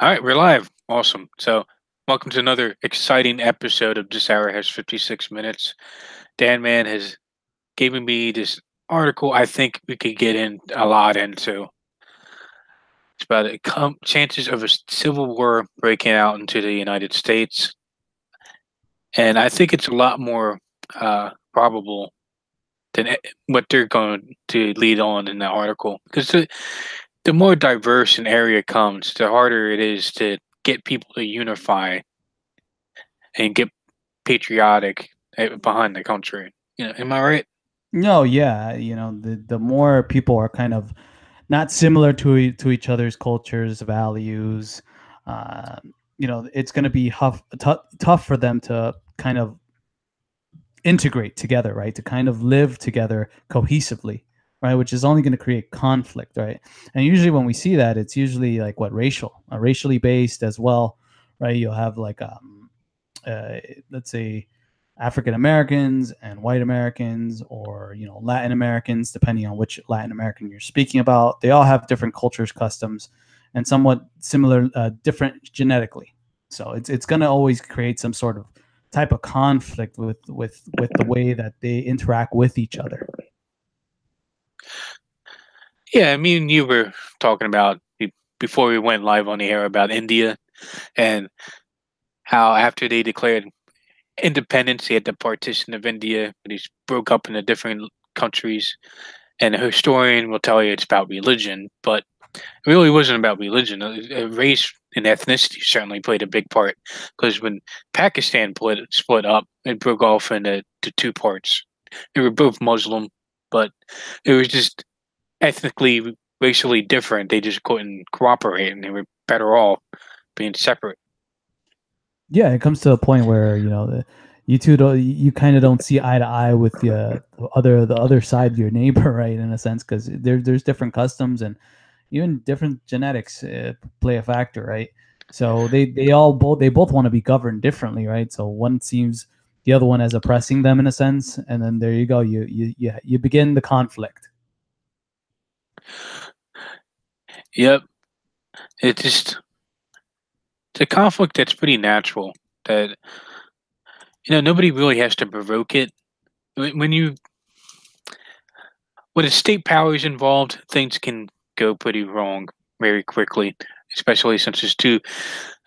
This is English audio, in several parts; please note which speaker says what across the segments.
Speaker 1: All right, we're live. Awesome. So, welcome to another exciting episode of This Hour Has 56 Minutes. Dan Man has given me this article I think we could get in a lot into. It's about chances of a civil war breaking out into the United States. And I think it's a lot more probable than what they're going to lead on in the article. Because the more diverse an area comes, the harder it is to get people to unify and get patriotic behind the country. Am I right?
Speaker 2: No, yeah, the more people are kind of not similar to each other's cultures, values, uh, it's going to be tough for them to kind of integrate together, right? To kind of live together cohesively, right? Which is only going to create conflict, right? And usually when we see that, it's usually like racially based as well, right? You'll have like uh, let's say African Americans and white Americans, or Latin Americans, depending on which Latin American you're speaking about. They all have different cultures, customs, and somewhat similar, different genetically. So it's going to always create some sort of type of conflict with the way that they interact with each other.
Speaker 1: Yeah, me and you were talking about before we went live on the air about India and how after they declared independence, they had the partition of India, but it broke up into different countries. And a historian will tell you it's about religion, but it really wasn't about religion. Race and ethnicity certainly played a big part because when Pakistan split up, it broke off into two parts. They were both Muslim, but it was just ethnically, racially different. They just couldn't cooperate, and they were better off being separate.
Speaker 2: Yeah, it comes to a point where you two don't you kind of don't see eye to eye with the other side of your neighbor, right? In a sense, because there's different customs and even different genetics play a factor, right? So they both want to be governed differently, right? So one seems the other one as oppressing them in a sense, and then there you go, you begin the conflict.
Speaker 1: Yep, it's just it's a conflict that's pretty natural. That nobody really has to provoke it. When you when a state power is involved, things can go pretty wrong very quickly, especially since there's two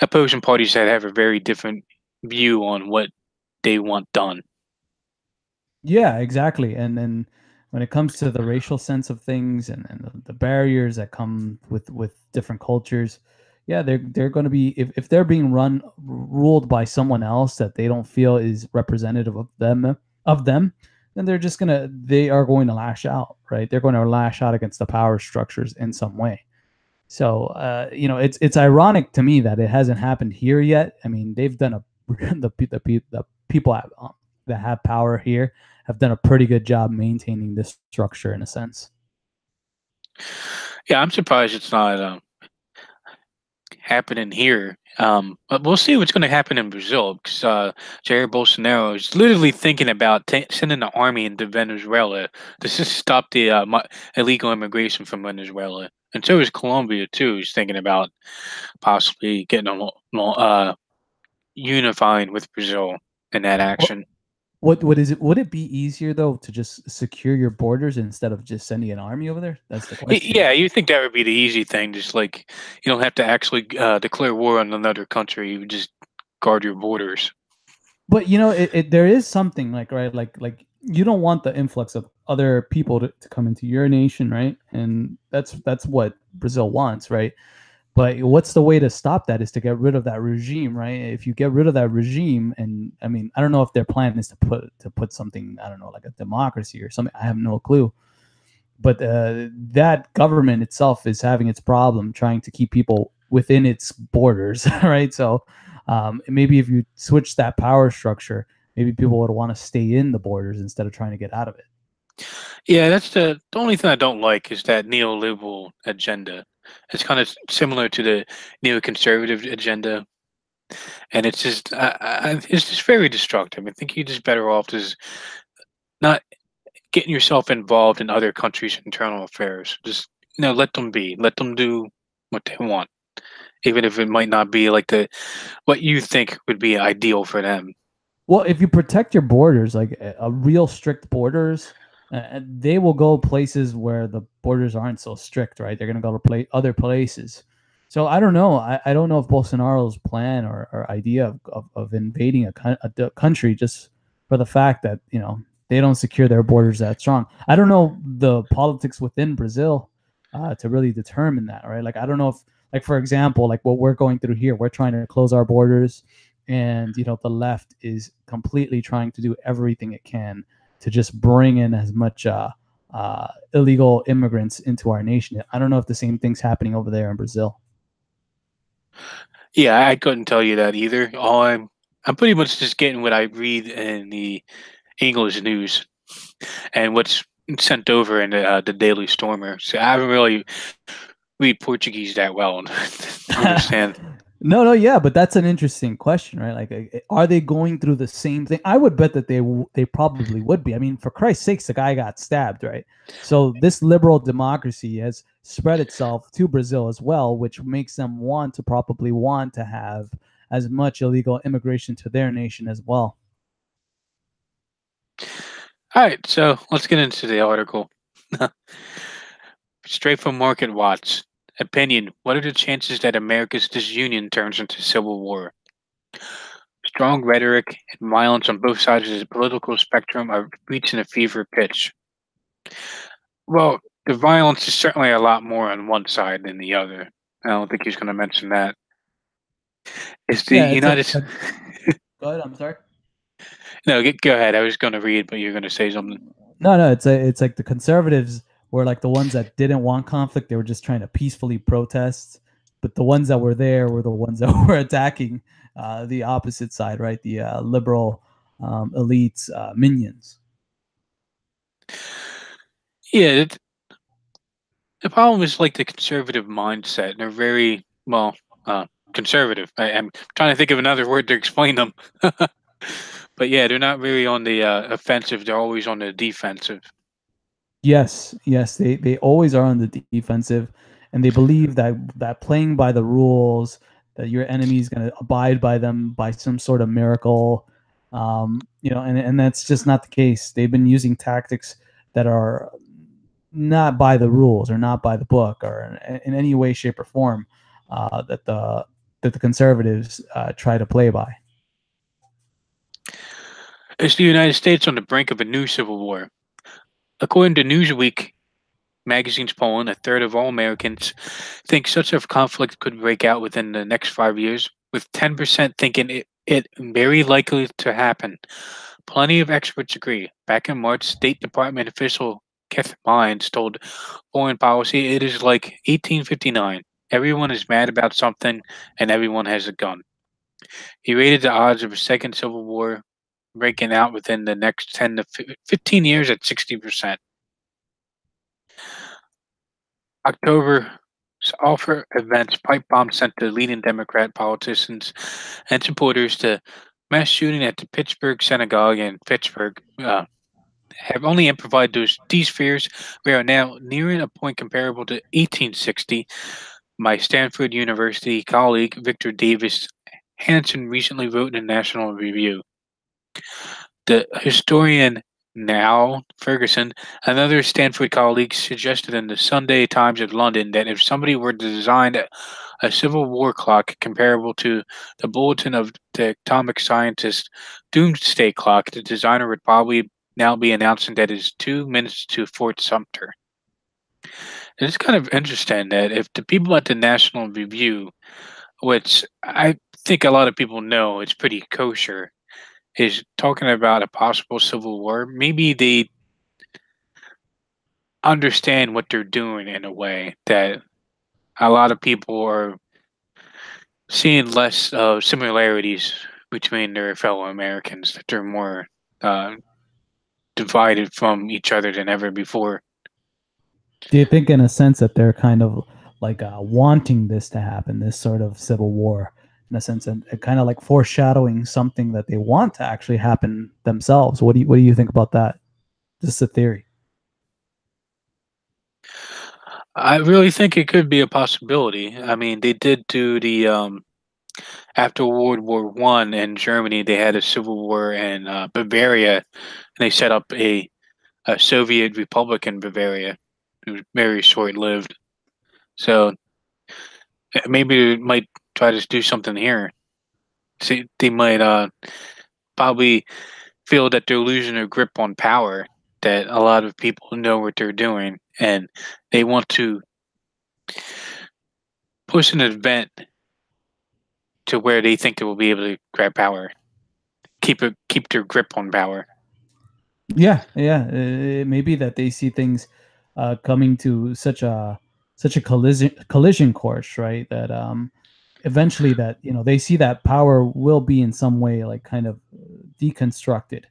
Speaker 1: opposing parties that have a very different view on what they want done.
Speaker 2: Yeah, exactly. And then when it comes to the racial sense of things and the barriers that come with different cultures, yeah, they're going to be, if they're being ruled by someone else that they don't feel is representative of them, then they are going to lash out, right? They're going to lash out against the power structures in some way. So it's ironic to me that it hasn't happened here yet. I mean, they've done a the people that have power here have done a pretty good job maintaining this structure in a sense.
Speaker 1: Yeah, I'm surprised it's not happening here. But we'll see what's going to happen in Brazil because Jair Bolsonaro is literally thinking about sending the army into Venezuela to just stop the illegal immigration from Venezuela. And so is Colombia too. He's thinking about possibly getting unifying with Brazil in that
Speaker 2: What
Speaker 1: action.
Speaker 2: what is it? Would it be easier though to just secure your borders instead of just sending an army over there? That's the question.
Speaker 1: Yeah, you think that would be the easy thing, just like you don't have to actually declare war on another country. You just guard your borders.
Speaker 2: But there is something like, right, like you don't want the influx of other people to come into your nation, right? And that's what Brazil wants, right? But what's the way to stop that is to get rid of that regime, right? If you get rid of that regime, and I mean, I don't know if their plan is to put something, I don't know, like a democracy or something. I have no clue. But that government itself is having its problem trying to keep people within its borders, right? So maybe if you switch that power structure, maybe people would want to stay in the borders instead of trying to get out of it.
Speaker 1: Yeah, that's the only thing I don't like is that neoliberal agenda. It's kind of similar to the neoconservative agenda, and it's just very destructive. I think you're just better off just not getting yourself involved in other countries' internal affairs. Just let them be, let them do what they want. even if it might not be like the what you think would be ideal for them.
Speaker 2: Well, if you protect your borders, like a real strict borders, they will go places where the borders aren't so strict, right? They're going to go to other places. So I don't know. I don't know if Bolsonaro's plan or idea of invading a country just for the fact that, they don't secure their borders that strong. I don't know the politics within Brazil to really determine that, right? Like, I don't know if, like, for example, like what we're going through here, we're trying to close our borders, and the left is completely trying to do everything it can to just bring in as much illegal immigrants into our nation. I don't know if the same thing's happening over there in Brazil.
Speaker 1: Yeah, I couldn't tell you that either. I'm pretty much just getting what I read in the English news and what's sent over in the Daily Stormer. So I haven't really read Portuguese that well to understand.
Speaker 2: No, no, yeah, but that's an interesting question, right? Like, are they going through the same thing? I would bet that they probably would be. I mean, for Christ's sakes, the guy got stabbed, right? So this liberal democracy has spread itself to Brazil as well, which makes them probably want to have as much illegal immigration to their nation as well.
Speaker 1: All right, so let's get into the article. Straight from Market Watch. Opinion: what are the chances that America's disunion turns into civil war? Strong rhetoric and violence on both sides of the political spectrum are reaching a fever pitch. Well, the violence is certainly a lot more on one side than the other. I don't think he's going to mention that. It's the
Speaker 2: Yeah, it's
Speaker 1: United.
Speaker 2: go ahead. I'm sorry.
Speaker 1: No, go ahead. I was going to read, but you're going to say something.
Speaker 2: No, no, it's like the conservatives were like the ones that didn't want conflict. They were just trying to peacefully protest. But the ones that were there were the ones that were attacking the opposite side, right? The liberal elites, minions.
Speaker 1: Yeah, the problem is like the conservative mindset. They're very conservative. I'm trying to think of another word to explain them. But yeah, they're not really on the offensive. They're always on the defensive.
Speaker 2: Yes, yes, they always are on the defensive, and they believe that playing by the rules, that your enemy is going to abide by them by some sort of miracle, and that's just not the case. They've been using tactics that are not by the rules or not by the book or in any way, shape, or form that the conservatives try to play by.
Speaker 1: Is the United States on the brink of a new civil war? According to Newsweek magazine's polling, a third of all Americans think such a conflict could break out within the next 5 years, with 10% thinking it very likely to happen. Plenty of experts agree. Back in March, State Department official Keith Mines told Foreign Policy it is like 1859. Everyone is mad about something, and everyone has a gun. He rated the odds of a second civil war breaking out within the next 10 to 15 years at 60%. October's offer events pipe bomb sent to leading Democrat politicians and supporters to mass shooting at the Pittsburgh Synagogue in Pittsburgh have only amplified these fears. We are now nearing a point comparable to 1860. My Stanford University colleague Victor Davis Hanson recently wrote in the National Review. The historian Niall Ferguson and other Stanford colleagues suggested in the Sunday Times of London that if somebody were to design a Civil War clock comparable to the bulletin of the atomic scientist Doomsday Clock, the designer would probably now be announcing that it's 2 minutes to Fort Sumter. It's kind of interesting that if the people at the National Review, which I think a lot of people know it's pretty kosher, is talking about a possible civil war, maybe they understand what they're doing in a way that a lot of people are seeing less similarities between their fellow Americans, that they're more uh, divided from each other than ever before.
Speaker 2: Do you think, in a sense, that they're kind of like wanting this to happen, this sort of civil war, in a sense, and kind of like foreshadowing something that they want to actually happen themselves? What do you think about that? Just a theory.
Speaker 1: I really think it could be a possibility. I mean, they did do the after World War One in Germany, they had a civil war in Bavaria, and they set up a Soviet Republic in Bavaria. It was very short lived. So maybe they might try to do something here. See, they might probably feel that they're losing their grip on power. That a lot of people know what they're doing, and they want to push an event to where they think they will be able to grab power, keep their grip on power.
Speaker 2: Yeah, yeah. It may be that they see things coming to such a collision course, right? That eventually, that they see that power will be in some way like kind of deconstructed.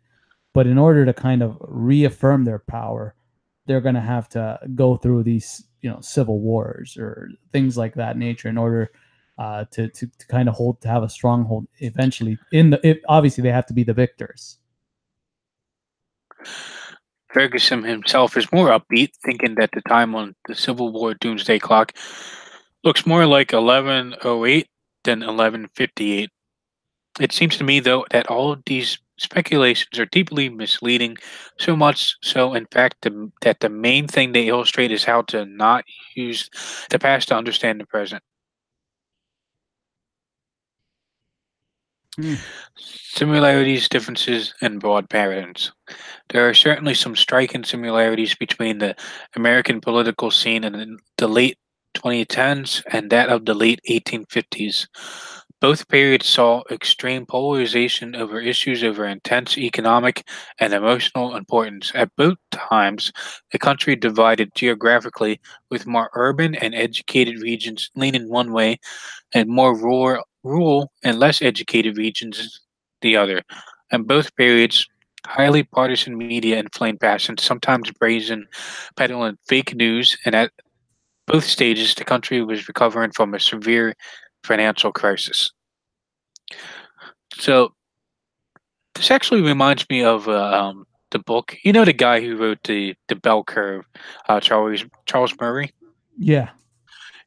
Speaker 2: But in order to kind of reaffirm their power, they're going to have to go through these civil wars or things like that nature in order to kind of hold to have a stronghold eventually. Obviously they have to be the victors.
Speaker 1: Ferguson himself is more upbeat, thinking that the time on the Civil War doomsday clock looks more like 1108 than 1158. It seems to me, though, that all of these speculations are deeply misleading, so much so, in fact, that the main thing they illustrate is how to not use the past to understand the present.
Speaker 2: Hmm.
Speaker 1: Similarities, differences, and broad patterns. There are certainly some striking similarities between the American political scene in the late 2010s and that of the late 1850s. Both periods saw extreme polarization over issues over intense economic and emotional importance. At both times, the country divided geographically, with more urban and educated regions leaning one way and more rural and less educated regions the other. In both periods, highly partisan media inflamed passion, sometimes brazen, peddling fake news, and at both stages, the country was recovering from a severe financial crisis. So this actually reminds me of the book. You know the guy who wrote the Bell Curve, Charles Murray.
Speaker 2: Yeah.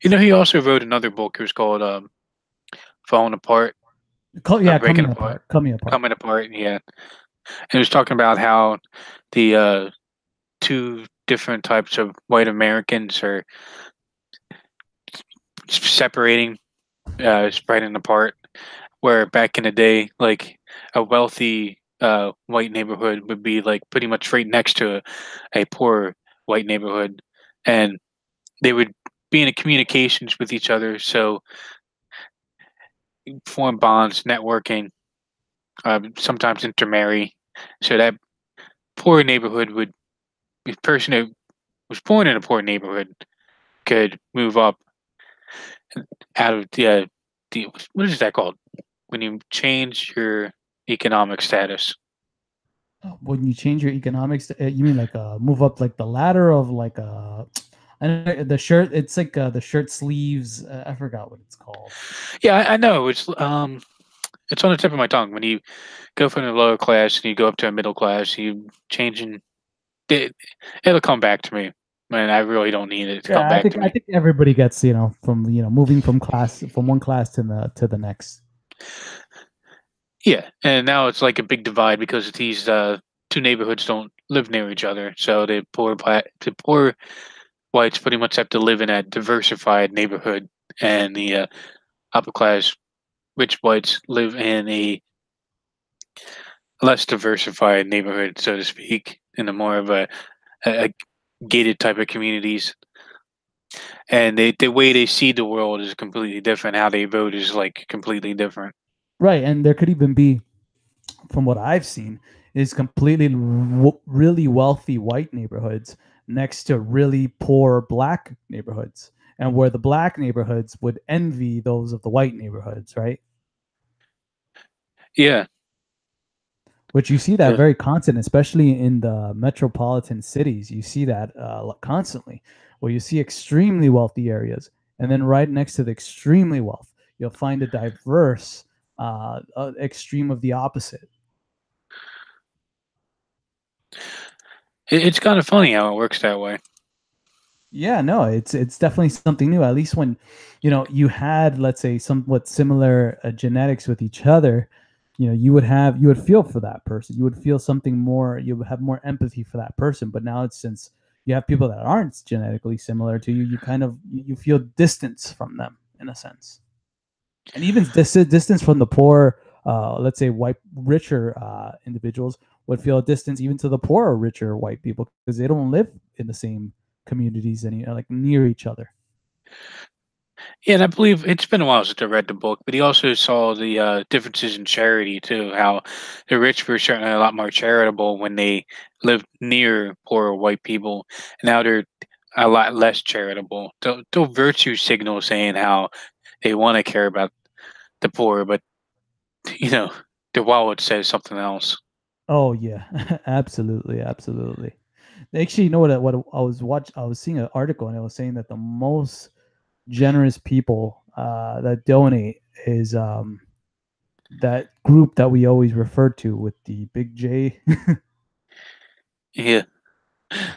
Speaker 1: You know he also wrote another book. It was called Falling Apart,
Speaker 2: Yeah,
Speaker 1: Breaking Apart,
Speaker 2: coming apart.
Speaker 1: Coming Apart. Yeah, and it was talking about how the two different types of white Americans are separating, spreading apart. Where back in the day, like a wealthy white neighborhood would be like pretty much right next to a poor white neighborhood, and they would be in communications with each other, so form bonds, networking, sometimes intermarry. So that poor neighborhood would the person who was born in a poor neighborhood could move up out of the what is that called when you change your economic status?
Speaker 2: When you change your economics, you mean like move up like the ladder of like I know the shirt. It's like the shirt sleeves. I forgot what it's called.
Speaker 1: Yeah, I know it's on the tip of my tongue. When you go from the lower class and you go up to a middle class, you changing it, it'll come back to me. Man, I really don't need it to come
Speaker 2: Yeah, I
Speaker 1: back
Speaker 2: think
Speaker 1: to
Speaker 2: I
Speaker 1: me.
Speaker 2: think everybody gets from moving from one class to the next.
Speaker 1: Yeah, and now it's like a big divide because these two neighborhoods don't live near each other, so the poor whites pretty much have to live in a diversified neighborhood, and the upper class rich whites live in a less diversified neighborhood, so to speak, in a more of a gated type of communities. And the way they see the world is completely different. How they vote is like completely different.
Speaker 2: Right, and there could even be, from what I've seen, is completely really wealthy white neighborhoods next to really poor black neighborhoods, and where the black neighborhoods would envy those of the white neighborhoods, right?
Speaker 1: Yeah.
Speaker 2: Which you see that
Speaker 1: So
Speaker 2: very constant, especially in the metropolitan cities. You see that constantly, where you see extremely wealthy areas, and then right next to the extremely wealth, you'll find a diverse extreme of the opposite.
Speaker 1: it's kind of funny how it works that way.
Speaker 2: Yeah, no, it's definitely something new. At least when, you had, let's say, somewhat similar genetics with each other, you would feel for that person. You would feel something more. You would have more empathy for that person. But now it's since you have people that aren't genetically similar to you, you kind of you feel distance from them in a sense, and even distance from the poor. Let's say white, richer individuals would feel a distance even to the poorer, richer white people because they don't live in the same communities any like near each other.
Speaker 1: Yeah, and I believe it's been a while since I read the book, but he also saw the differences in charity too. How the rich were certainly a lot more charitable when they lived near poorer white people, and now they're a lot less charitable. They'll virtue signal saying how they want to care about the poor, but you know, the wallet says something else.
Speaker 2: Oh yeah, absolutely, absolutely. Actually, what I was seeing an article and it was saying that the most generous people that donate is that group that we always refer to with the big J.
Speaker 1: Yeah,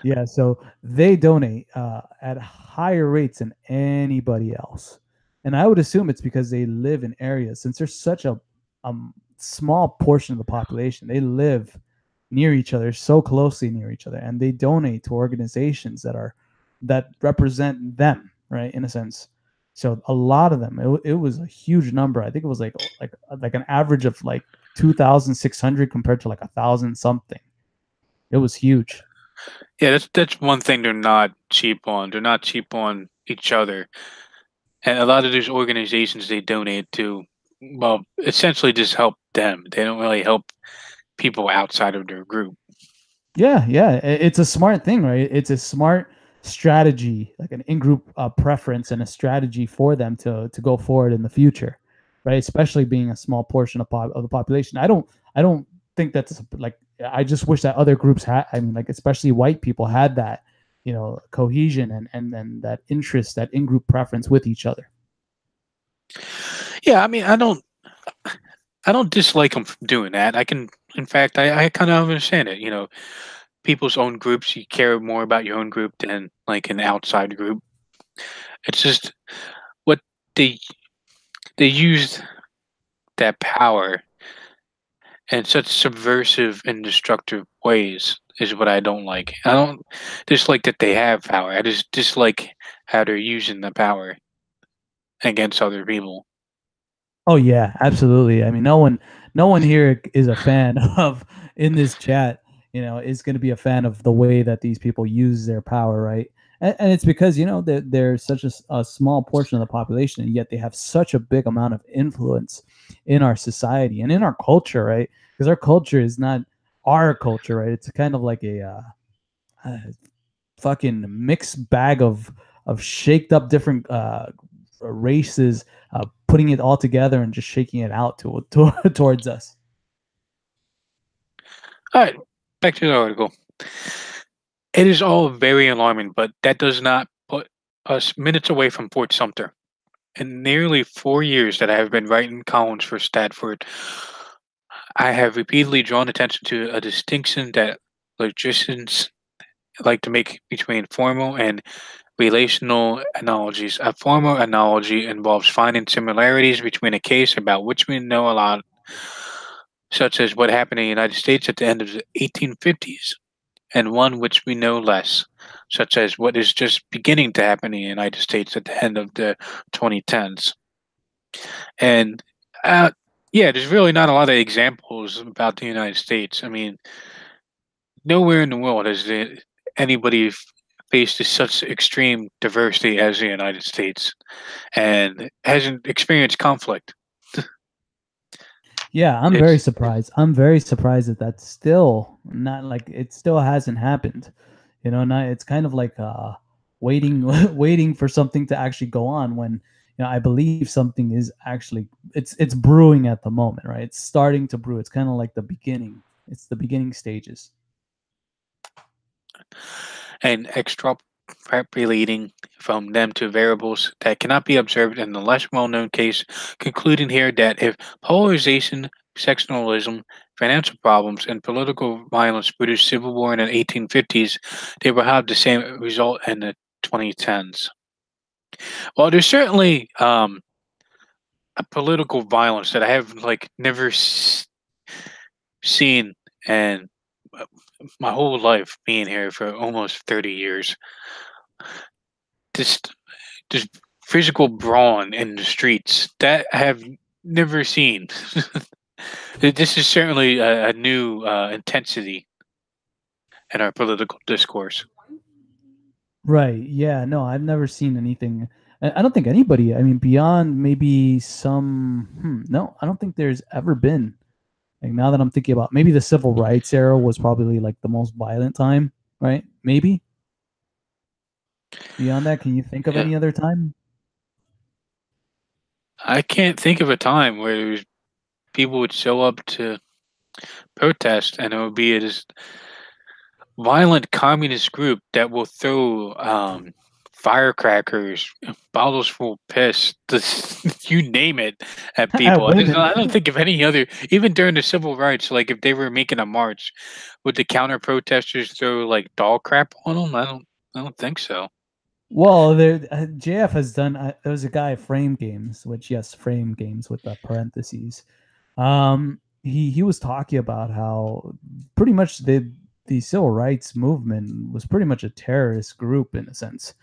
Speaker 2: Yeah, so they donate at higher rates than anybody else, and I would assume it's because they live in areas since there's such a small portion of the population. They live near each other, so closely near each other, and they donate to organizations that represent them, right? In a sense, so a lot of them. It was a huge number. I think it was like an average of like 2,600 compared to like 1,000 something. It was huge.
Speaker 1: yeah, that's one thing they're not cheap on. They're not cheap on each other, and a lot of these organizations they donate to, well, essentially just help them. They don't really help people outside of their group.
Speaker 2: Yeah, yeah, it's a smart thing, right? It's a smart strategy, like an in-group preference and a strategy for them to go forward in the future, right? Especially being a small portion of the population. I don't think that's like. I just wish that other groups had. I mean, like especially white people had that, cohesion and that interest, that in-group preference with each other.
Speaker 1: Yeah, I mean, I don't dislike them doing that. In fact, I kind of understand it. People's own groups, you care more about your own group than like an outside group. It's just what they they used that power in such subversive and destructive ways is what I don't like. I don't dislike that they have power. I just dislike how they're using the power against other people.
Speaker 2: Oh yeah, absolutely. I mean, no one here is a fan of in this chat. Is going to be a fan of the way that these people use their power, right? And it's because they're such a small portion of the population, and yet they have such a big amount of influence in our society and in our culture, right? Because our culture is not our culture, right? It's kind of like a fucking mixed bag of shaked up different races, putting it all together and just shaking it out towards us.
Speaker 1: All right, back to the article. It is all very alarming, but that does not put us minutes away from Fort Sumter. In nearly 4 years that I have been writing columns for Statford, I have repeatedly drawn attention to a distinction that logicians like to make between formal and relational analogies. A formal analogy involves finding similarities between a case about which we know a lot, such as what happened in the United States at the end of the 1850s, and one which we know less, such as what is just beginning to happen in the United States at the end of the 2010s. And uh, yeah, there's really not a lot of examples about the United States. I mean, nowhere in the world has anybody faced such extreme diversity as the United States and hasn't experienced conflict.
Speaker 2: Yeah, I'm very
Speaker 1: It's
Speaker 2: surprised. I'm very surprised that that's still not like it still hasn't happened. Not it's kind of like waiting waiting for something to actually go on when I believe something is actually it's brewing at the moment, right? It's starting to brew. It's kind of like the beginning. It's the beginning stages.
Speaker 1: and extrapolating from them to variables that cannot be observed in the less well-known case, concluding here that if polarization, sectionalism, financial problems, and political violence produced civil war in the 1850s, they will have the same result in the 2010s. Well, there's certainly a political violence that I have like never seen, and uh, my whole life being here for almost 30 years. Just just physical brawn in the streets that I have never seen. This is certainly a new intensity in our political discourse.
Speaker 2: Right. Yeah. No, I've never seen anything. I don't think anybody, I mean, beyond maybe some, no, I don't think there's ever been. Like now that I'm thinking about maybe the civil rights era was probably like the most violent time, right? Maybe. Beyond that, can you think of
Speaker 1: Yeah,
Speaker 2: any other time?
Speaker 1: I can't think of a time where people would show up to protest and it would be this violent communist group that will throw firecrackers, bottles full of piss, you name it, at
Speaker 2: At
Speaker 1: people.
Speaker 2: women.
Speaker 1: I don't think of any other, even during the civil rights, like if they were making a march, would the counter protesters throw like doll crap on them? I don't think so.
Speaker 2: Well, there JF has done. There was a guy Frame Games, which yes, Frame Games with the parentheses. He was talking about how pretty much the civil rights movement was pretty much a terrorist group in a sense.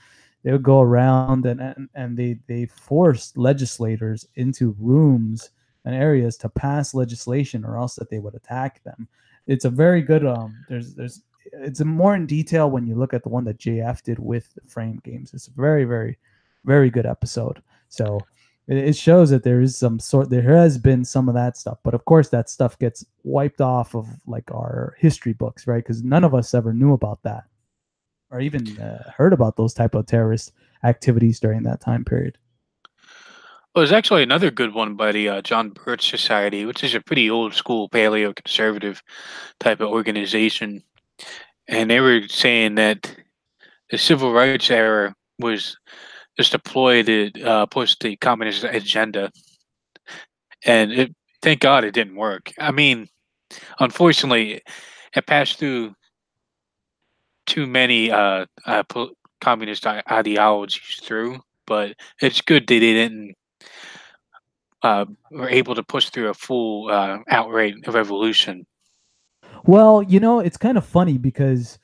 Speaker 2: They would go around and they forced legislators into rooms and areas to pass legislation, or else that they would attack them. It's a very good there's it's more in detail when you look at the one that JF did with the Frame Games. It's a very good episode. So it shows that there has been some of that stuff, but of course that stuff gets wiped off of like our history books, right? Because none of us ever knew about that or even heard about those type of terrorist activities during that time period.
Speaker 1: Well, there's actually another good one by the John Birch Society, which is a pretty old school paleo conservative type of organization. And they were saying that the civil rights era was just a ploy to push the communist agenda, and thank God it didn't work. I mean, unfortunately, it passed through too many communist ideologies through, but it's good that they didn't were able to push through a full outright revolution.
Speaker 2: Well, it's kind of funny because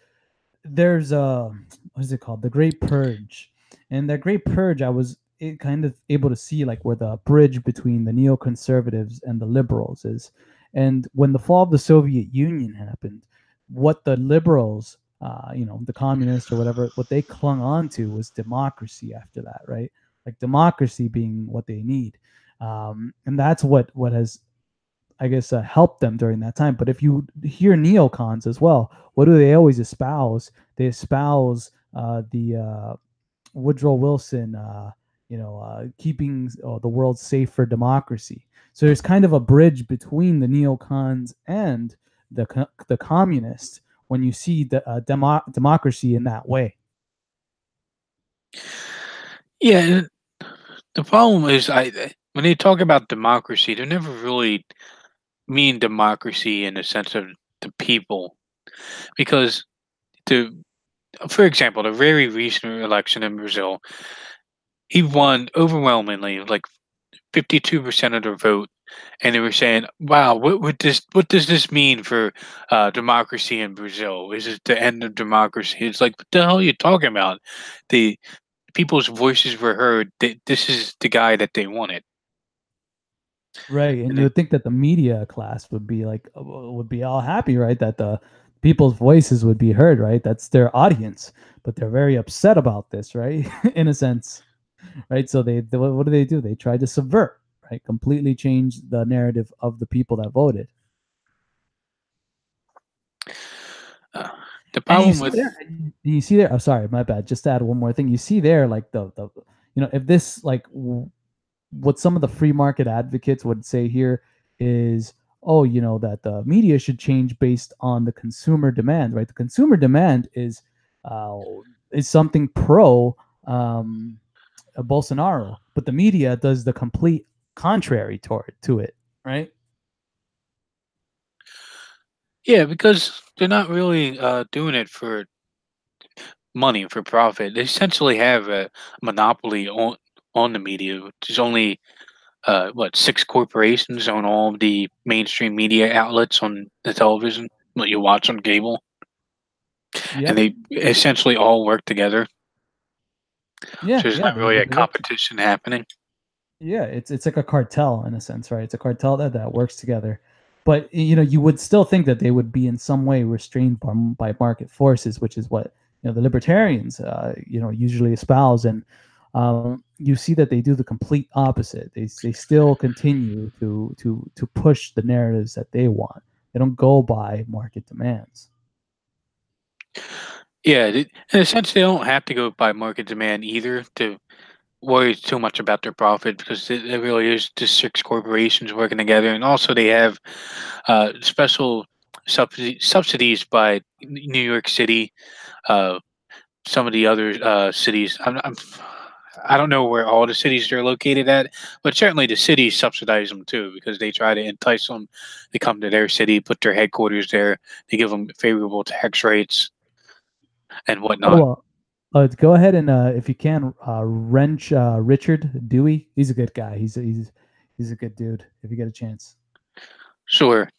Speaker 2: there's a what is it called, the Great Purge, and that Great Purge I was kind of able to see like where the bridge between the neoconservatives and the liberals is. And when the fall of the Soviet Union happened, what the liberals, the communists or whatever, what they clung on to was democracy after that, right? Like democracy being what they need. And that's what has, I guess, helped them during that time. But if you hear neocons as well, what do they always espouse? They espouse the Woodrow Wilson, keeping the world safe for democracy. So there's kind of a bridge between the neocons and the communists when you see the democracy in that way.
Speaker 1: Yeah, the problem is when they talk about democracy, they never really mean democracy in the sense of the people, because the for example, the very recent election in Brazil, he won overwhelmingly, like 52% of the vote, and they were saying, "Wow, what does this mean for democracy in Brazil? Is it the end of democracy?" It's like, what the hell are you talking about? The people's voices were heard. This is the guy that they wanted.
Speaker 2: Right, and
Speaker 1: And
Speaker 2: you would think that the media class would be like would be all happy, right? That the people's voices would be heard, right? That's their audience, but they're very upset about this, right? In a sense, right? So what do? They try to subvert, right? Completely change the narrative of the people that voted.
Speaker 1: uh, the
Speaker 2: And you
Speaker 1: problem
Speaker 2: see
Speaker 1: with
Speaker 2: there, you see there. Oh, sorry, my bad. Just to add one more thing, you see there, like if this like what some of the free market advocates would say here is, oh, that the media should change based on the consumer demand, right? The consumer demand uh, is something pro um, Bolsonaro, but the media does the complete contrary to it, right?
Speaker 1: yeah, because they're not really doing it for money for profit. They essentially have a monopoly on the media, which is only what, six corporations own all of the mainstream media outlets on the television what you watch on cable, and
Speaker 2: Yep.
Speaker 1: they essentially all work together. So
Speaker 2: Yeah,
Speaker 1: there's
Speaker 2: yeah,
Speaker 1: not really
Speaker 2: they
Speaker 1: a
Speaker 2: work.
Speaker 1: competition happening.
Speaker 2: Yeah, it's like a cartel in a sense, right? It's a cartel that works together. But you know, you would still think that they would be in some way restrained by market forces, which is what the libertarians usually espouse. And you see that they do the complete opposite. They still continue to push the narratives that they want. They don't go by market demands.
Speaker 1: Yeah, in a sense, they don't have to go by market demand either to worry too much about their profit because it really is just six corporations working together, and also they have special subsidies by New York City, uh, some of the other cities. I don't know where all the cities are located at, but certainly the cities subsidize them too because they try to entice them to come to their city, put their headquarters there. They give them favorable tax rates and
Speaker 2: Oh
Speaker 1: whatnot.
Speaker 2: well, go ahead and if you can wrench Richard Dewey. He's a good guy. He's a good dude. If you get a chance.
Speaker 1: Sure.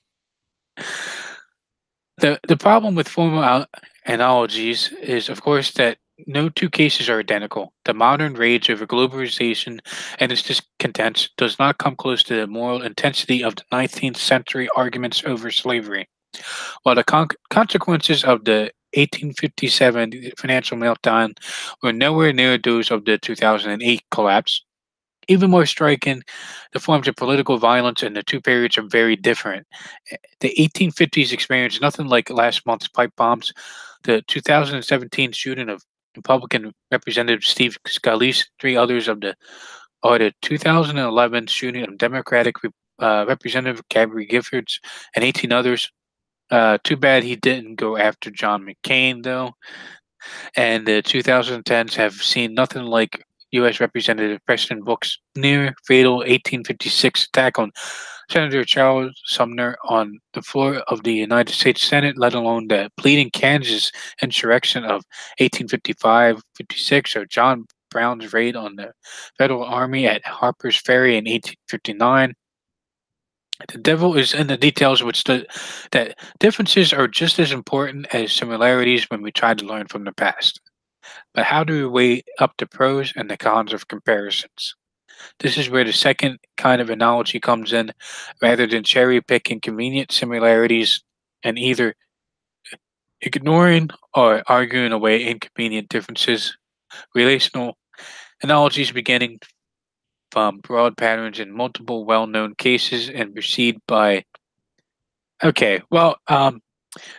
Speaker 1: The problem with formal analogies is, of course, that no two cases are identical. The modern rage over globalization and its discontents does not come close to the moral intensity of the 19th century arguments over slavery, while the consequences of the 1857 financial meltdown were nowhere near those of the 2008 collapse. Even more striking, the forms of political violence in the two periods are very different. The 1850s experienced nothing like last month's pipe bombs. The 2017 shooting of Republican Representative Steve Scalise, three others of the, or the 2011 shooting of Democratic Representative Gabby Giffords, and 18 others. Too bad he didn't go after John McCain, though. And the 2010s have seen nothing like U.S. Representative Preston Book's near fatal 1856 attack on Senator Charles Sumner on the floor of the United States Senate, let alone the bleeding Kansas insurrection of 1855-56, or John Brown's raid on the Federal Army at Harper's Ferry in 1859. The devil is in the details, that differences are just as important as similarities when we try to learn from the past. But how do we weigh up the pros and the cons of comparisons? This is where the second kind of analogy comes in. Rather than cherry picking convenient similarities and either ignoring or arguing away inconvenient differences, relational analogies beginning from broad patterns in multiple well known cases and proceed by, okay, well,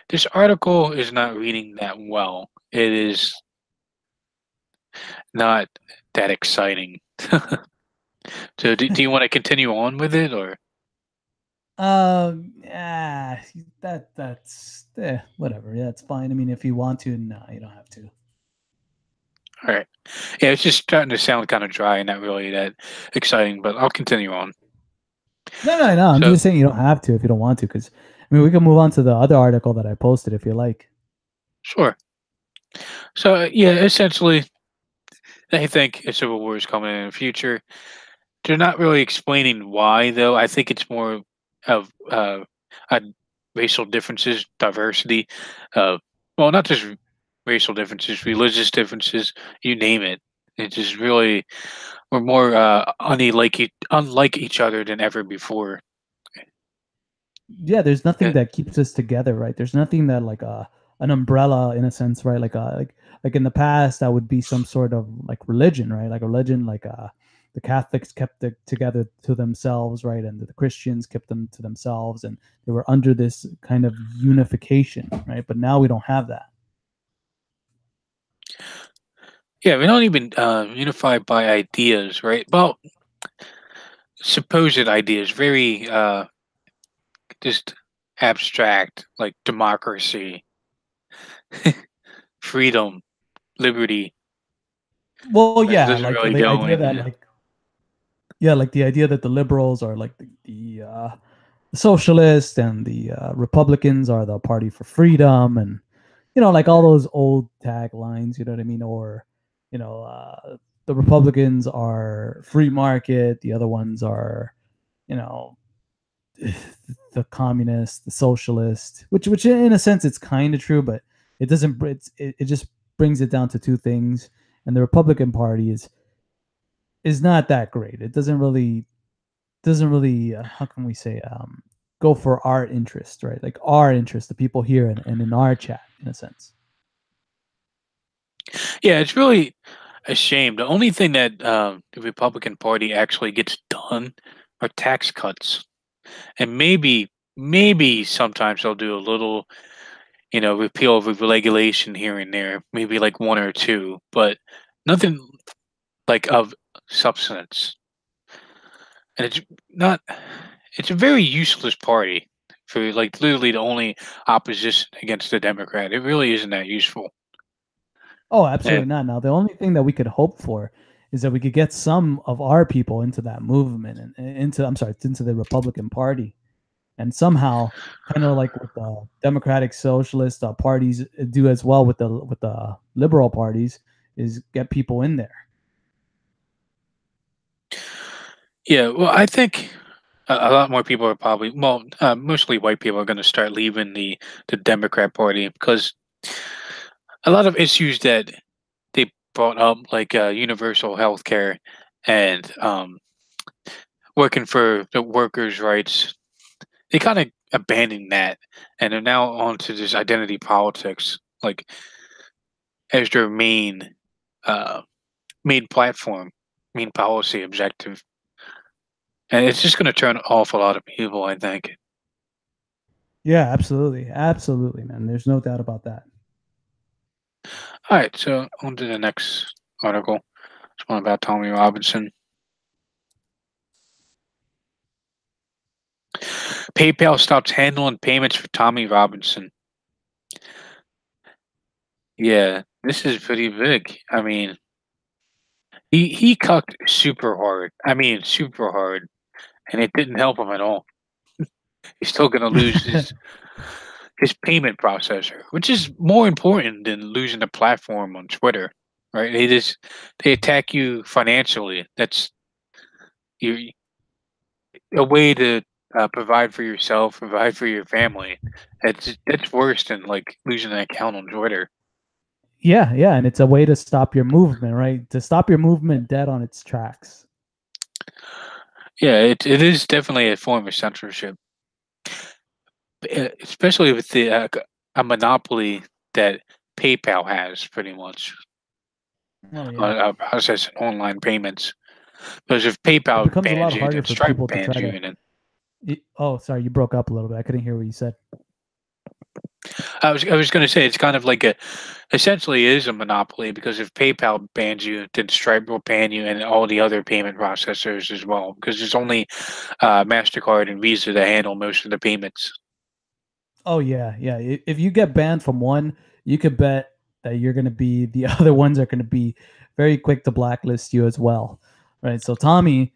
Speaker 1: this article is not reading that well. It is not that exciting. So, do you want to continue on with it, or
Speaker 2: Yeah, that's whatever. Yeah, it's fine. I mean, if you want to, no, you don't have to.
Speaker 1: all right? Yeah, it's just starting to sound kind of dry and not really that exciting. But I'll continue on.
Speaker 2: No, no, no. I'm
Speaker 1: So,
Speaker 2: just saying you don't have to if you don't want to, because I mean, we can move on to the other article that I posted if you like.
Speaker 1: sure. So, yeah, essentially, they think a civil war is coming in the future. They're not really explaining why, though. I think it's more of uh, racial differences, diversity. Uh, well, not just racial differences, religious differences, you name it. It just really we're more unlike each other than ever before.
Speaker 2: Yeah, there's nothing
Speaker 1: Yeah,
Speaker 2: that keeps us together, right? There's nothing that like an umbrella in a sense, right? Like in the past that would be some sort of like religion, right? Like a religion, like the Catholics kept it together to themselves, right? And the Christians kept them to themselves, and they were under this kind of unification, right? But now we don't have that.
Speaker 1: yeah, we don't even unify by ideas, right? Well, supposed ideas, very just abstract, like democracy, freedom, liberty.
Speaker 2: Well,
Speaker 1: But it
Speaker 2: yeah,
Speaker 1: doesn't
Speaker 2: like
Speaker 1: really
Speaker 2: the
Speaker 1: go
Speaker 2: idea
Speaker 1: in.
Speaker 2: that like yeah, like the idea that the liberals are like the socialists and the Republicans are the party for freedom, and like all those old taglines, you know what I mean? Or, you know, the Republicans are free market, the other ones are, you know, the communist, the socialist, which in a sense it's kind of true, but it doesn't. It just brings it down to two things, and the Republican Party is not that great. It doesn't really how can we say go for our interest, right? Like our interest, the people here and in our chat, in a sense.
Speaker 1: Yeah, it's really a shame. The only thing that the Republican Party actually gets done are tax cuts, and maybe sometimes they'll do a little, repeal of a regulation here and there, maybe like one or two, but nothing like of substance. And it's not. It's a very useless party for like literally the only opposition against the Democrat. It really isn't that useful.
Speaker 2: Oh, absolutely
Speaker 1: And
Speaker 2: not. Now, the only thing that we could hope for is that we could get some of our people into that movement and into, I'm sorry, into the Republican Party, and somehow, kind of like what the Democratic Socialist parties do as well with the liberal parties, is get people in there.
Speaker 1: yeah, well, I think a lot more people are probably, well, mostly white people are going to start leaving the Democrat Party because a lot of issues that they brought up, like universal health care and working for the workers' rights, they kind of abandoned that, and they're now onto this identity politics, like as their uh, main platform, main policy objective, and it's just going to turn off a lot of people, I think.
Speaker 2: Yeah, absolutely, absolutely, man. There's no doubt about that.
Speaker 1: All right, so on to the next article. It's one about Tommy Robinson. PayPal stops handling payments for Tommy Robinson. Yeah, this is pretty big. I mean, he cucked super hard. I mean, super hard, and it didn't help him at all. He's still going to lose his payment processor, which is more important than losing a platform on Twitter, right? They attack you financially. That's you a way to provide for yourself, provide for your family. That's worse than like losing an account on Twitter.
Speaker 2: Yeah, yeah, and it's a way to stop your movement, right? To stop your movement dead on its tracks.
Speaker 1: Yeah, it is definitely a form of censorship, especially with a monopoly that PayPal has pretty much
Speaker 2: Oh
Speaker 1: on
Speaker 2: yeah,
Speaker 1: processing online payments. Because if
Speaker 2: it
Speaker 1: PayPal
Speaker 2: becomes a
Speaker 1: bans
Speaker 2: lot
Speaker 1: you,
Speaker 2: harder
Speaker 1: then
Speaker 2: for
Speaker 1: Stripe
Speaker 2: people to
Speaker 1: bans
Speaker 2: try
Speaker 1: you,
Speaker 2: to.
Speaker 1: and then
Speaker 2: Oh, sorry, you broke up a little bit. I couldn't hear what you said.
Speaker 1: I was going to say it's kind of like a essentially is a monopoly because if PayPal bans you, then Stripe will ban you, and all the other payment processors as well. Because there's only Mastercard and Visa that handle most of the payments.
Speaker 2: Oh yeah, yeah. If you get banned from one, you could bet that you're going to be the other ones are going to be very quick to blacklist you as well, right? So Tommy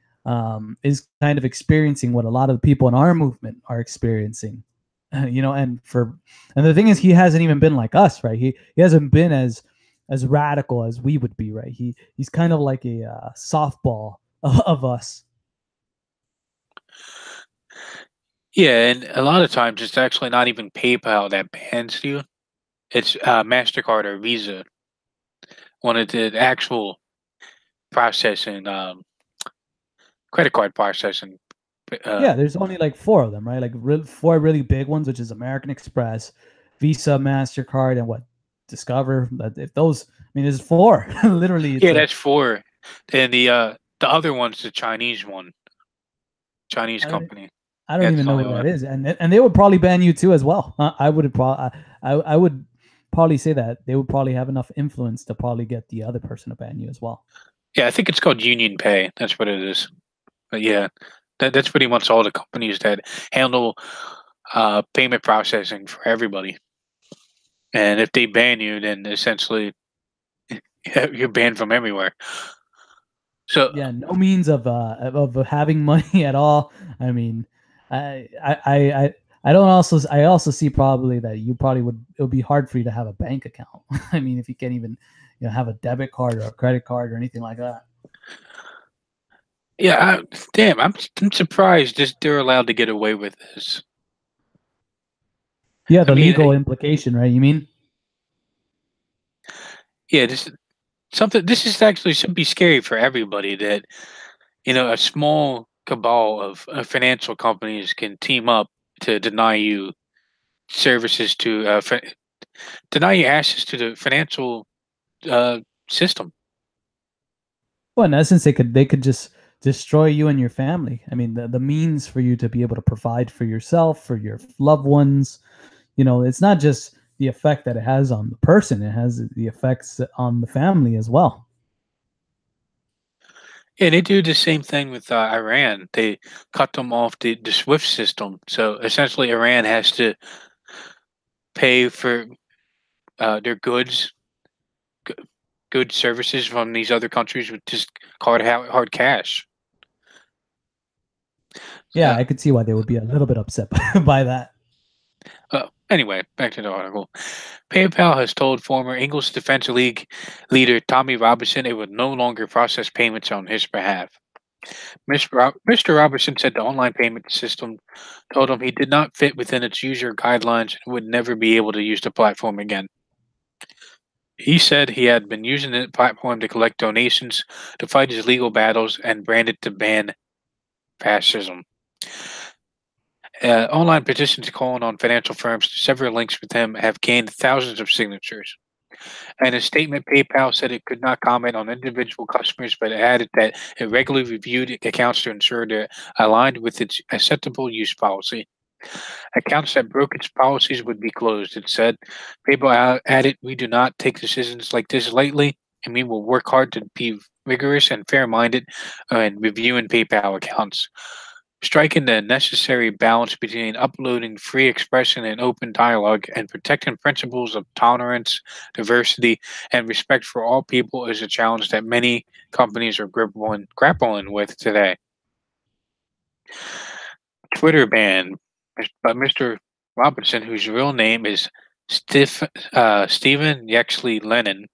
Speaker 2: is kind of experiencing what a lot of the people in our movement are experiencing, and the thing is, he hasn't even been like us, right? He hasn't been as radical as we would be, right? He's kind of like a softball of us.
Speaker 1: Yeah, and a lot of times it's actually not even PayPal that bans you. It's Mastercard or Visa, one of the actual processing, credit card processing. Uh,
Speaker 2: Yeah, there's only like four of them, right? Like four really big ones, which is American Express, Visa, Mastercard, and what Discover. If those, I mean, there's four. Literally, it's
Speaker 1: yeah,
Speaker 2: a.
Speaker 1: that's four. And the other one's the Chinese one, Chinese
Speaker 2: I don't,
Speaker 1: company.
Speaker 2: I don't
Speaker 1: That's
Speaker 2: even
Speaker 1: the
Speaker 2: know
Speaker 1: only
Speaker 2: who that
Speaker 1: one.
Speaker 2: is, and they would probably ban you too as well. I would probably say that they would probably have enough influence to probably get the other person to ban you as well.
Speaker 1: Yeah, I think it's called Union Pay. That's what it is. But yeah, that's pretty much all the companies that handle payment processing for everybody. And if they ban you, then essentially you're banned from everywhere. So
Speaker 2: Yeah, no means of having money at all. I mean, I I also see probably that you probably would it would be hard for you to have a bank account. I mean, if you can't even have a debit card or a credit card or anything like that.
Speaker 1: Yeah, damn, I'm surprised they're allowed to get away with this.
Speaker 2: Yeah,
Speaker 1: I
Speaker 2: the
Speaker 1: mean,
Speaker 2: legal implication, right? You mean?
Speaker 1: yeah, this is actually should be scary for everybody that a small cabal of financial companies can team up to deny you services to deny you access to the financial uh, system.
Speaker 2: Well, in essence, they could just destroy you and your family. I mean, the means for you to be able to provide for yourself, for your loved ones. It's not just the effect that it has on the person; it has the effects on the family as well.
Speaker 1: Yeah, they do the same thing with Iran. They cut them off the SWIFT system. So essentially, Iran has to pay for their g- good services from these other countries with just hard cash.
Speaker 2: Yeah,
Speaker 1: So,
Speaker 2: I could see why they would be a little bit upset by that.
Speaker 1: anyway, back to the article. PayPal has told former English Defense League leader Tommy Robinson it would no longer process payments on his behalf. Mr. Robertson said the online payment system told him he did not fit within its user guidelines and would never be able to use the platform again. He said he had been using the platform to collect donations to fight his legal battles and branded to ban fascism. Online petitions calling on financial firms to sever links with him have gained thousands of signatures. In a statement, PayPal said it could not comment on individual customers, but it added that it regularly reviewed accounts to ensure they're aligned with its acceptable use policy. Accounts that broke its policies would be closed, it said. PayPal added, "We do not take decisions like this lightly, and we will work hard to be rigorous and fair minded in reviewing PayPal accounts." Striking the necessary balance between uploading free expression and open dialogue and protecting principles of tolerance, diversity, and respect for all people is a challenge that many companies are grappling with today. Twitter ban by Mr. Robinson, whose real name is Stephen Yexley Lennon,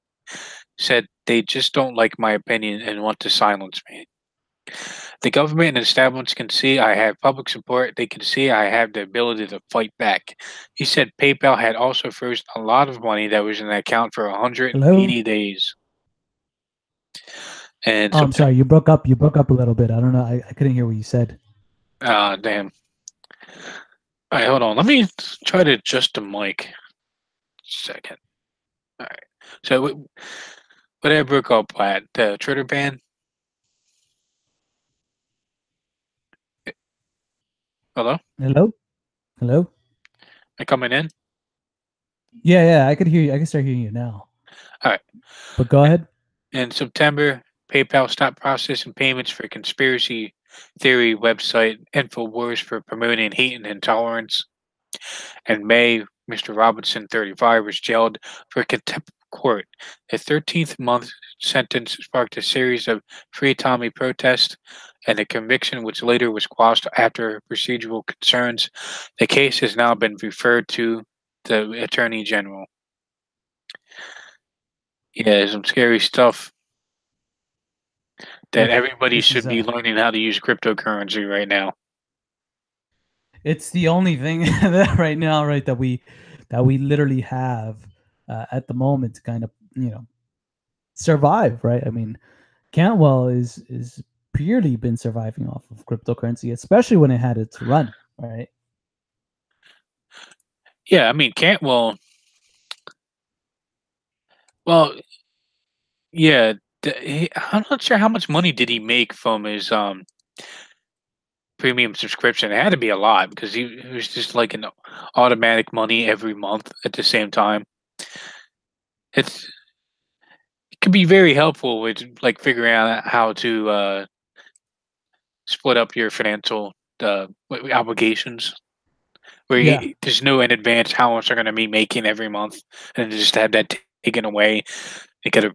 Speaker 1: said they just don't like my opinion and want to silence me. The government and establishments can see I have public support. They can see I have the ability to fight back. He said PayPal had also frozen a lot of money that was in the account for
Speaker 2: Hello.
Speaker 1: 180 days. And
Speaker 2: Oh, I'm
Speaker 1: September,
Speaker 2: sorry, you broke up. You broke up a little bit. I don't know. I couldn't hear what you said.
Speaker 1: damn. All right, hold on. Let me try to adjust the mic. Second. All right. So, what I broke up at the Twitter ban. Hello,
Speaker 2: Hello. Hello.
Speaker 1: am I coming in?
Speaker 2: Yeah, yeah. I could hear you. I can start hearing you now.
Speaker 1: All right.
Speaker 2: But go ahead.
Speaker 1: In September, PayPal stopped processing payments for conspiracy theory website InfoWars for promoting hate and intolerance. In May, Mr. Robinson, 35, was jailed for contempt of court. A 13th-month sentence sparked a series of Free Tommy protests and a conviction which later was quashed after procedural concerns. The case has now been referred to the Attorney General. Yeah, some scary stuff that
Speaker 2: Oof,
Speaker 1: everybody
Speaker 2: this is
Speaker 1: should be learning how to use cryptocurrency right now.
Speaker 2: it's the only thing that right now, right, that we literally have at the moment to kind of survive, right? I mean, Cantwell is purely been surviving off of cryptocurrency, especially when it had its run, right?
Speaker 1: Yeah, I mean, Cantwell. Well, yeah, I'm not sure how much money did he make from his premium subscription. It had to be a lot because it was just like an automatic money every month at the same time. It can be very helpful with like figuring out how to split up your financial obligations where
Speaker 2: Yeah.
Speaker 1: there's no in advance how much they're going to be making every month, and just have that taken away. You got to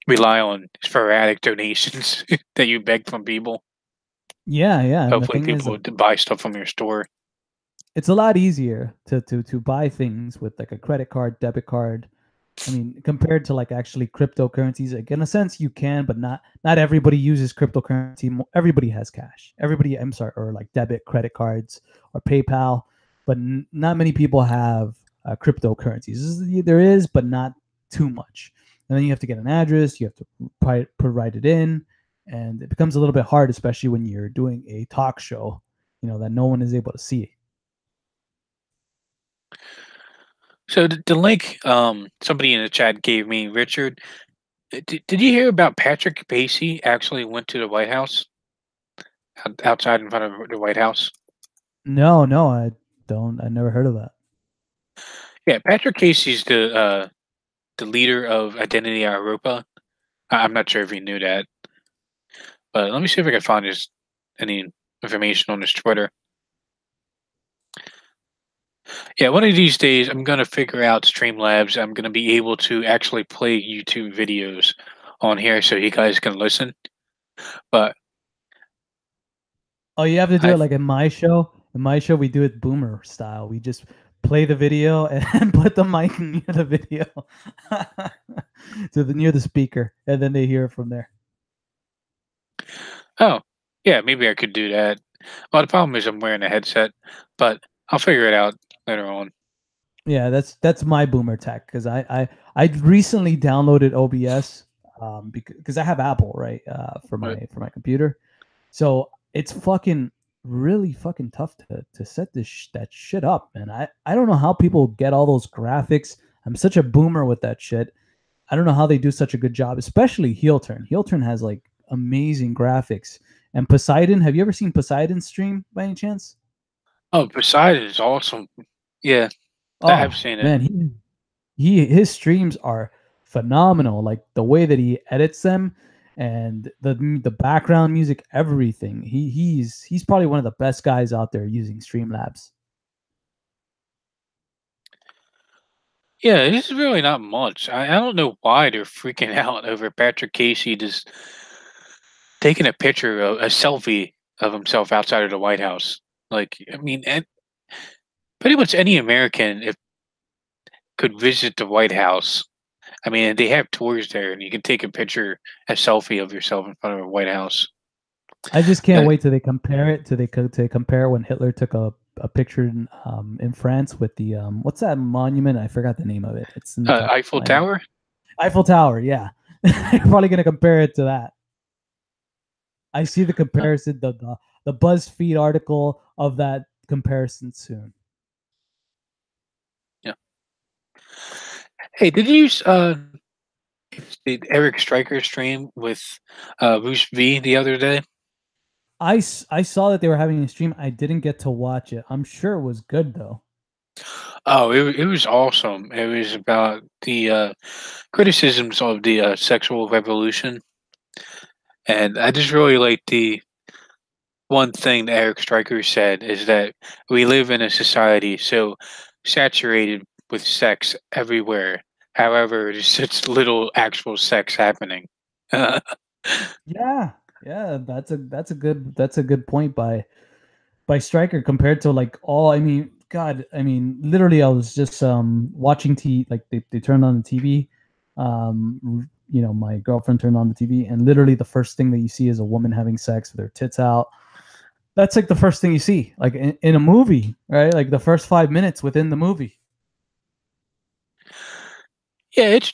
Speaker 1: rely on sporadic donations that you beg from people.
Speaker 2: Yeah, yeah. And the
Speaker 1: Hopefully,
Speaker 2: thing is,
Speaker 1: people would buy stuff from your store.
Speaker 2: it's a lot easier to buy things with like a credit card, debit card. I mean, compared to like actually cryptocurrencies, like in a sense you can, but not everybody uses cryptocurrency. Everybody has cash. Everybody, I'm sorry, or like debit, credit cards, or PayPal, but not many people have cryptocurrencies. There is, but not too much. And then you have to get an address. You have to write it in, and it becomes a little bit hard, especially when you're doing a talk show. That no one is able to see.
Speaker 1: So the link somebody in the chat gave me, Richard. Did you hear about Patrick Basie actually went to the White House outside in front of the White House?
Speaker 2: No, no, I don't. I never heard of that.
Speaker 1: Yeah, Patrick Casey's the leader of Identity Europa. I'm not sure if you knew that, but let me see if I can find his any information on his Twitter. Yeah, one of these days I'm gonna figure out Streamlabs. I'm gonna be able to actually play YouTube videos on here so you guys can listen. But
Speaker 2: Oh, you have to do
Speaker 1: I
Speaker 2: it like in my show. In my show, we do it boomer style. We just play the video and put the mic near the video, to the near the speaker, and then they hear it from there.
Speaker 1: oh yeah, maybe I could do that. Well, the problem is I'm wearing a headset, but I'll figure it out later on.
Speaker 2: Yeah, that's my boomer tech because I recently downloaded OBS, because I have Apple, right, for
Speaker 1: But
Speaker 2: my computer. So it's fucking really fucking tough to set that shit up, man. I don't know how people get all those graphics. I'm such a boomer with that shit. I don't know how they do such a good job, especially Heel Turn. Heel Turn has like amazing graphics. And Poseidon, have you ever seen Poseidon stream by any chance?
Speaker 1: oh, Poseidon is awesome. Yeah, I have
Speaker 2: Oh
Speaker 1: seen it.
Speaker 2: man, his streams are phenomenal. Like the way that he edits them and the background music, everything. He's probably one of the best guys out there using Streamlabs.
Speaker 1: Yeah, it's really not much. I don't know why they're freaking out over Patrick Casey just taking a picture, a selfie of himself outside of the White House. Like, I mean, pretty much any American if could visit the White House. I mean, they have tours there, and you can take a picture, a selfie of yourself in front of a White House.
Speaker 2: I just can't
Speaker 1: Uh,
Speaker 2: wait till they compare it to compare when Hitler took a picture in France with the what's that monument? I forgot the name of it. It's in the top of
Speaker 1: Eiffel
Speaker 2: my head.
Speaker 1: Tower.
Speaker 2: Eiffel Tower. Yeah, you're probably gonna compare it to that. I see the
Speaker 1: Uh,
Speaker 2: comparison, the BuzzFeed article of that comparison soon.
Speaker 1: yeah. Hey, did you see Eric Stryker stream with Boosh V the other day?
Speaker 2: I saw that they were having a stream. I didn't get to watch it. I'm sure it was good though.
Speaker 1: Oh, it was awesome. It was about the criticisms of the sexual revolution, and I just really like the one thing that Eric Stryker said is that we live in a society so saturated with sex everywhere. However, there's such little actual sex happening.
Speaker 2: Yeah, yeah, that's a good point by Striker compared to like all. I mean, God, I mean, literally, I was just watching like they turned on the TV. My girlfriend turned on the TV, and literally the first thing that you see is a woman having sex with her tits out. That's like the first thing you see, like in a movie, right? Like the first 5 minutes within the movie.
Speaker 1: Yeah, it's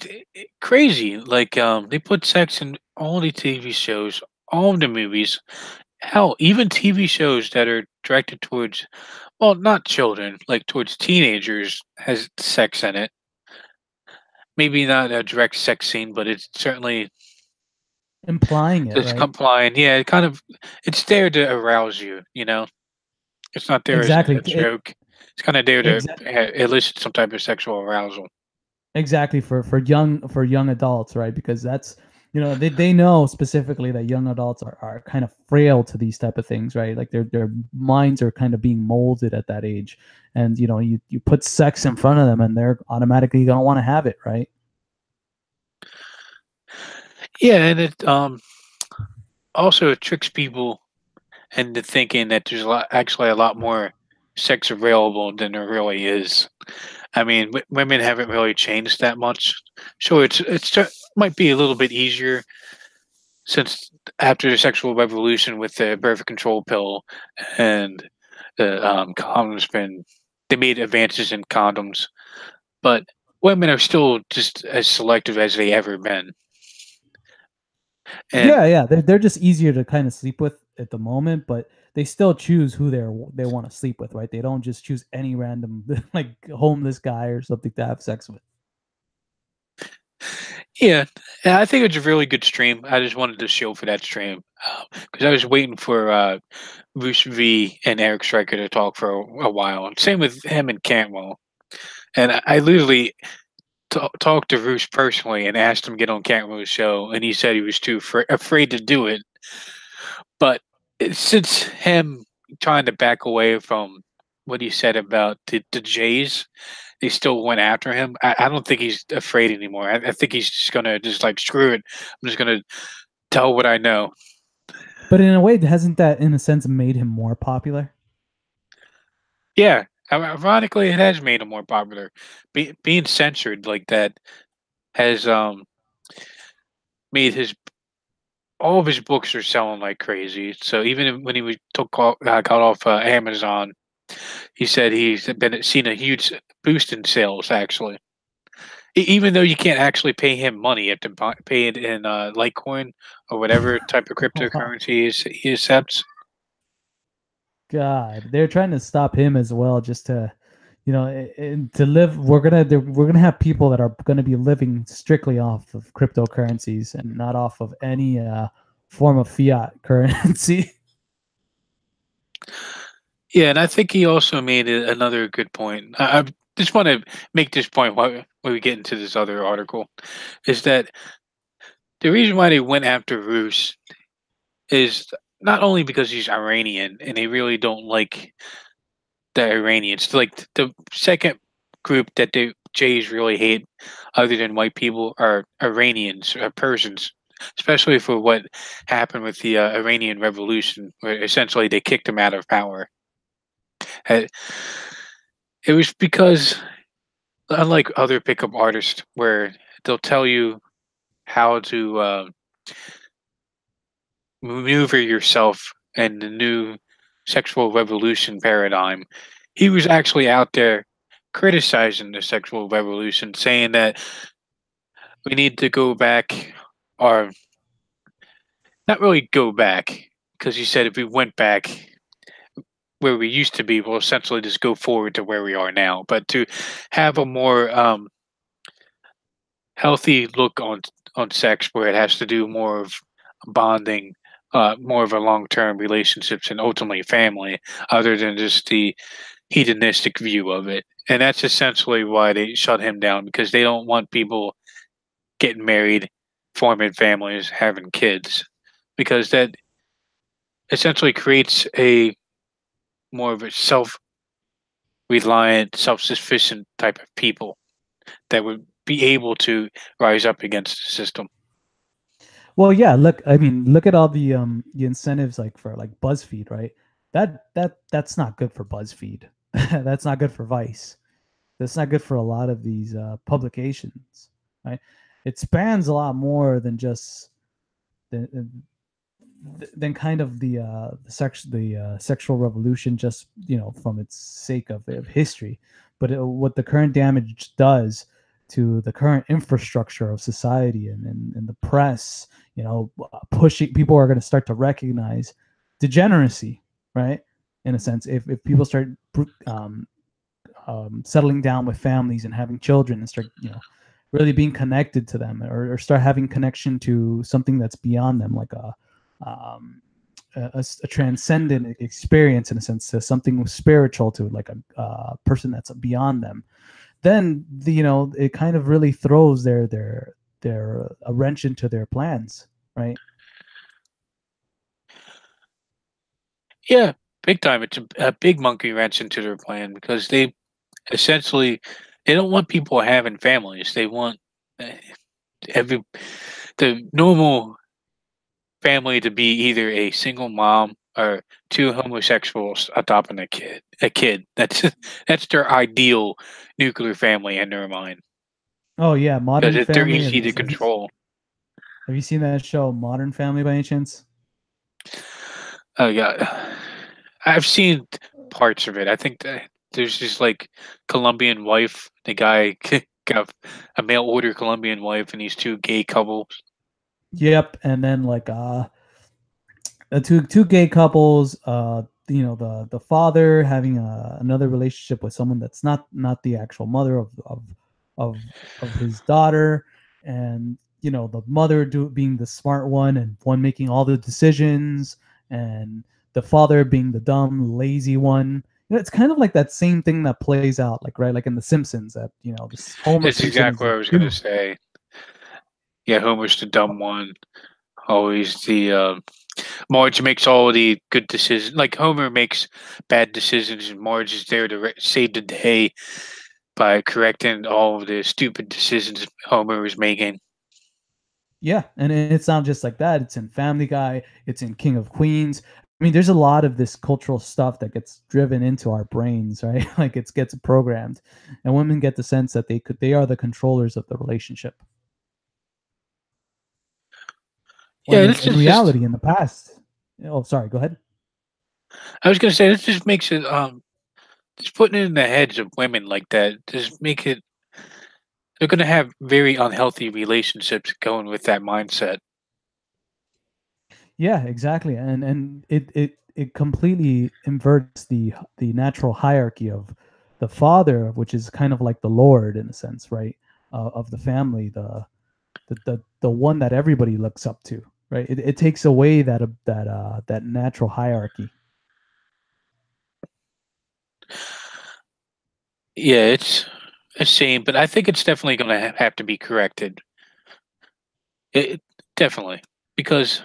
Speaker 1: crazy. Like, they put sex in all the TV shows, all of the movies. Hell, even TV shows that are directed towards, well, not children, like towards teenagers, has sex in it. Maybe not a direct sex scene, but it's certainly
Speaker 2: Implying it,
Speaker 1: just
Speaker 2: right?
Speaker 1: complying. Yeah, it kind of, it's there to arouse you. You know, it's not there as
Speaker 2: Exactly.
Speaker 1: a joke. It's kind of there to
Speaker 2: Exactly.
Speaker 1: elicit some type of sexual arousal.
Speaker 2: Exactly, for young adults, right? Because that's, they know specifically that young adults are kind of frail to these type of things, right? Like their minds are kind of being molded at that age. And you put sex in front of them and they're automatically gonna want to have it, right?
Speaker 1: Yeah, and it also tricks people into thinking that there's actually a lot more sex available than there really is. I mean, women haven't really changed that much. Sure, might be a little bit easier since after the sexual revolution with the birth control pill and the condoms been they made advances in condoms, but women are still just as selective as they ever been. And
Speaker 2: Yeah, yeah, they're just easier to kind of sleep with at the moment, but they still choose who they want to sleep with, right? They don't just choose any random like homeless guy or something to have sex with.
Speaker 1: yeah, I think it's a really good stream. I just wanted to show for that stream because I was waiting for Boosh V and Eric Stryker to talk for a while. And same with him and Cantwell. And I literally talked to Roos personally and asked him to get on Cantwell's show, and he said he was too afraid to do it. But since him trying to back away from what he said about the Jays, they still went after him. I don't think he's afraid anymore. I think he's just gonna just like screw it. I'm just gonna tell what I know.
Speaker 2: But in a way, hasn't that, in a sense, made him more popular?
Speaker 1: Yeah, ironically, it has made him more popular. Being censored like that has made his all of his books are selling like crazy. So even when he got off Amazon, he said he's been seen a huge boost in sales. Actually, even though you can't actually pay him money, you have to pay it in Litecoin or whatever type of
Speaker 2: Wow.
Speaker 1: cryptocurrency he accepts.
Speaker 2: God, they're trying to stop him as well, just to, to live. We're gonna have people that are gonna be living strictly off of cryptocurrencies and not off of any form of fiat currency.
Speaker 1: Yeah, and I think he also made another good point. I just want to make this point while we get into this other article, is that the reason why they went after Roos is not only because he's Iranian and they really don't like the Iranians. Like the second group that the Jays really hate, other than white people, are Iranians, Persians, especially for what happened with the Iranian Revolution, where essentially they kicked him out of power. Uh, It was because, unlike other pickup artists, where they'll tell you how to maneuver yourself in the new sexual revolution paradigm, he was actually out there criticizing the sexual revolution, saying that we need to go back, or not really go back, because he said if we went back where we used to be, we'll essentially just go forward to where we are now. But to have a more healthy look on sex, where it has to do more of bonding, more of a long term relationships, and ultimately family, other than just the hedonistic view of it. And that's essentially why they shut him down because they don't want people getting married, forming families, having kids, because that essentially creates a more of a self reliant, self sufficient type of people that would be able to rise up against the system.
Speaker 2: Well, yeah. Look, I mean, look at all the incentives like for like BuzzFeed, right? That's not good for BuzzFeed. That's not good for Vice. That's not good for a lot of these publications, right? It spans a lot more than just the, than kind of the sexual revolution, just from its sake of history, but what the current damage does to the current infrastructure of society and the press, pushing people are going to start to recognize degeneracy, right? In a sense, if people start settling down with families and having children and start really being connected to them, or start having connection to something that's beyond them, like um, a transcendent experience, in a sense, to something spiritual, to like a person that's beyond them, then it kind of really throws their a wrench into their plans, right?
Speaker 1: Yeah, big time. It's a big monkey wrench into their plan because they essentially they don't want people having families. They want uh, the normal family to be either a single mom, are two homosexuals adopting a kid. A kid. That's their ideal nuclear family in their mind
Speaker 2: Oh yeah,
Speaker 1: because
Speaker 2: Modern
Speaker 1: they're
Speaker 2: Family.
Speaker 1: easy to control.
Speaker 2: Have you seen that show Modern Family by any chance?
Speaker 1: Oh yeah, I've seen parts of it. I think that there's this like Colombian wife. The guy got a mail order Colombian wife, and these two gay couples.
Speaker 2: Yep, and then like two gay couples, the father having another relationship with someone that's not the actual mother of of his daughter, and the mother being the smart one and one making all the decisions, and the father being the dumb lazy one. It's kind of like that same thing that plays out, like, right, like in the Simpsons, that this Homer
Speaker 1: It's
Speaker 2: Simpson is
Speaker 1: exactly what
Speaker 2: a
Speaker 1: I was gonna
Speaker 2: goof.
Speaker 1: say. Yeah, Homer's the dumb one. Always the Marge makes all the good decisions. Like Homer makes bad decisions, and Marge is there to save the day by correcting all of the stupid decisions Homer was making.
Speaker 2: Yeah, and it's not just like that. It's in Family Guy. It's in King of Queens. I mean, there's a lot of this cultural stuff that gets driven into our brains, right? Like it gets programmed, and women get the sense that they are the controllers of the relationship.
Speaker 1: Yeah,
Speaker 2: When
Speaker 1: this
Speaker 2: in
Speaker 1: is just.
Speaker 2: reality, in the past, oh, sorry, go ahead.
Speaker 1: I was gonna say this just makes it just putting it in the heads of women like that just make it. They're gonna have very unhealthy relationships going with that mindset.
Speaker 2: Yeah, exactly, and it completely inverts the natural hierarchy of the father, which is kind of like the lord in a sense, right? Of the family, the one that everybody looks up to, right? It takes away that natural hierarchy.
Speaker 1: Yeah, it's a shame, but I think it's definitely gonna have to be corrected. Definitely because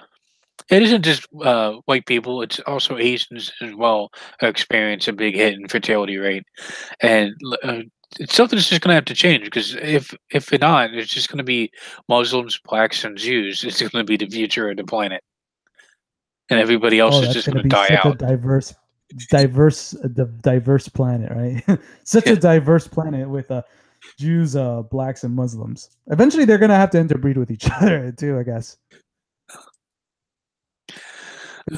Speaker 1: it isn't just white people; it's also Asians as well who experience a big hit in fertility rate, and it's something that's just going to have to change because if it not, it's just going to be Muslims, blacks, and Jews. It's going to be the future of the planet, and everybody else
Speaker 2: Oh,
Speaker 1: is
Speaker 2: that's
Speaker 1: just
Speaker 2: going
Speaker 1: going
Speaker 2: to
Speaker 1: to
Speaker 2: be
Speaker 1: die
Speaker 2: such a
Speaker 1: out.
Speaker 2: diverse planet, right? Such a
Speaker 1: Yeah,
Speaker 2: diverse planet with Jews, blacks, and Muslims. Eventually, they're going to have to interbreed with each other too, I guess.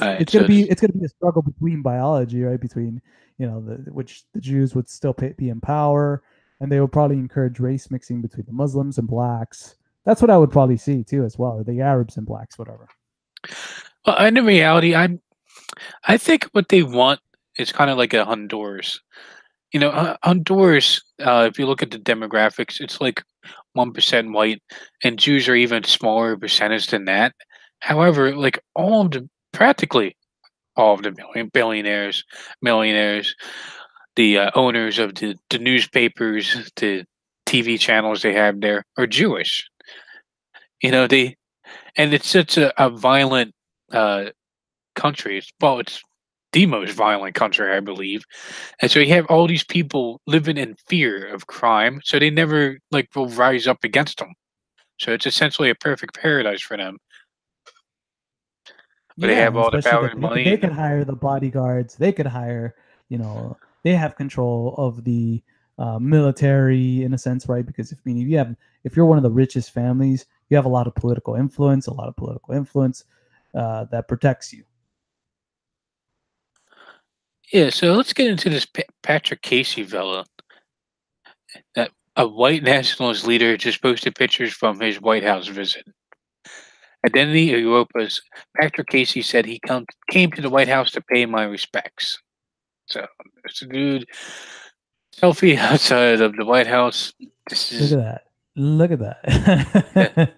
Speaker 1: all
Speaker 2: It's,
Speaker 1: right.
Speaker 2: it's gonna
Speaker 1: So
Speaker 2: be it's gonna be a struggle between biology, right? Between which the Jews would still be in power, and they would probably encourage race mixing between the Muslims and blacks. That's what I would probably see too, as well, the Arabs and blacks, whatever.
Speaker 1: well, in reality, I think what they want is kind of like a Honduras. Honduras, if you look at the demographics, it's like 1% white, and Jews are even smaller percentage than that. However, like practically all of the billionaires, millionaires, the owners of the newspapers, the TV channels they have there are Jewish. They and it's such a violent uh, country. It's the most violent country, I believe. And so you have all these people living in fear of crime, so they never like will rise up against them. So it's essentially a perfect paradise for them, where they
Speaker 2: Yeah,
Speaker 1: have
Speaker 2: and
Speaker 1: all the
Speaker 2: especially
Speaker 1: power
Speaker 2: that
Speaker 1: and
Speaker 2: they
Speaker 1: money.
Speaker 2: they
Speaker 1: And
Speaker 2: could hire the bodyguards. They could hire, they have control of the military in a sense, right? Because if you're one of the richest families, you have a lot of political influence that protects you.
Speaker 1: yeah, so let's get into this Patrick Casey fella. That a white nationalist leader just posted pictures from his White House visit. Identity Europa's Patrick Casey said he came to the White House to pay my respects. So there's a dude selfie outside of the White House. This
Speaker 2: Look
Speaker 1: is
Speaker 2: at that. Look at
Speaker 1: yeah,
Speaker 2: that.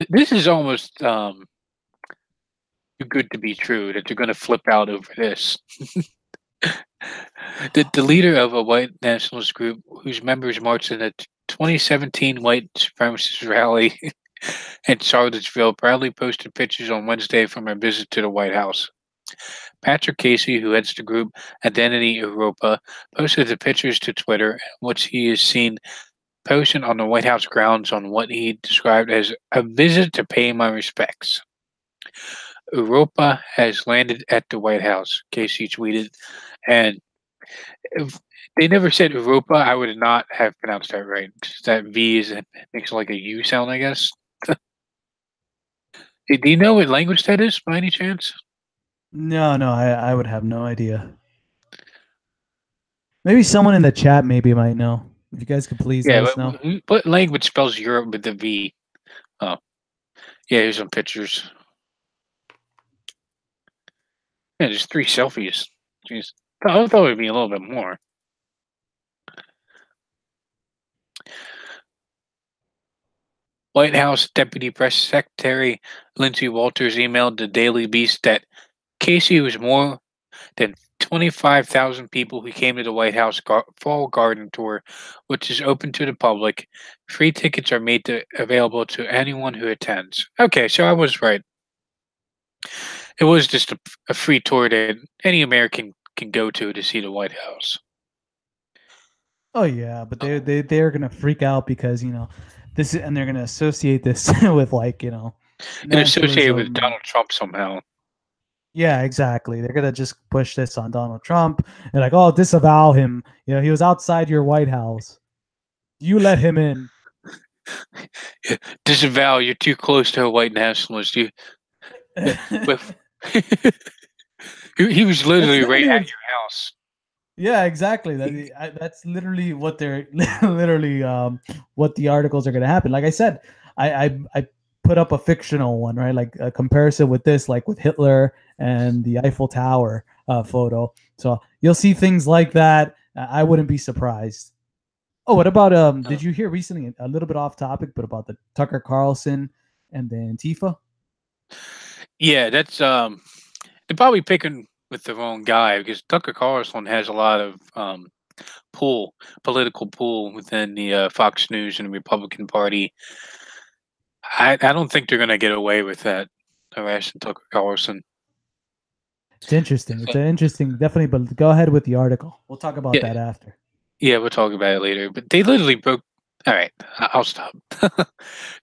Speaker 1: this is almost too good to be true that you're going to flip out over this. The leader of a white nationalist group whose members marched in a 2017 white supremacist rally in Charlottesville proudly posted pictures on Wednesday from her visit to the White House. Patrick Casey, who heads the group Identity Europa, posted the pictures to Twitter, in which he is seen posting on the White House grounds on what he described as a visit to pay my respects. Europa has landed at the White House, Casey tweeted. And if they never said Europa, I would not have pronounced that right. 'Cause that V is makes like a U sound, I guess. Do you know what language that is by any chance?
Speaker 2: No, no, I would have no idea. Maybe someone in the chat maybe might know. If you guys could please let
Speaker 1: Yeah,
Speaker 2: us
Speaker 1: but
Speaker 2: know.
Speaker 1: what language spells Europe with the V? Oh, yeah, here's some pictures. Yeah, just 3 selfies. Jeez. I thought it would be a little bit more. White House Deputy Press Secretary Lindsey Walters emailed the Daily Beast that Casey was more than 25,000 people who came to the White House Fall Garden Tour, which is open to the public. Free tickets are available to anyone who attends. Okay, so I was right. It was just a free tour that any American can go to see the White House.
Speaker 2: Oh yeah, but they're gonna freak out because this is, and they're gonna associate this with like
Speaker 1: And associated with
Speaker 2: nationalism and
Speaker 1: Donald Trump somehow.
Speaker 2: yeah, exactly. They're gonna just push this on Donald Trump and like, oh, disavow him. He was outside your White House. You let him in.
Speaker 1: Disavow, you're too close to a white nationalist. You, but he was
Speaker 2: That's
Speaker 1: literally right
Speaker 2: literally
Speaker 1: at
Speaker 2: what.
Speaker 1: your house.
Speaker 2: Yeah, exactly. That's literally what they're literally what the articles are going to happen. Like I said, I put up a fictional one, right? Like a comparison with this, like with Hitler and the Eiffel Tower photo. So you'll see things like that. I wouldn't be surprised. Oh, what about
Speaker 1: Uh,
Speaker 2: did you hear recently, a little bit off topic, but about the Tucker Carlson and the Antifa?
Speaker 1: yeah, that's they're probably picking with the wrong guy because Tucker Carlson has a lot of political pull within the Fox News and the Republican Party. I don't think they're gonna get away with that, harassing Tucker Carlson.
Speaker 2: It's interesting. It's
Speaker 1: So,
Speaker 2: an interesting, definitely. But go ahead with the article. We'll talk about
Speaker 1: yeah,
Speaker 2: that after.
Speaker 1: yeah, we'll talk about it later. But they literally broke. All right, I'll stop.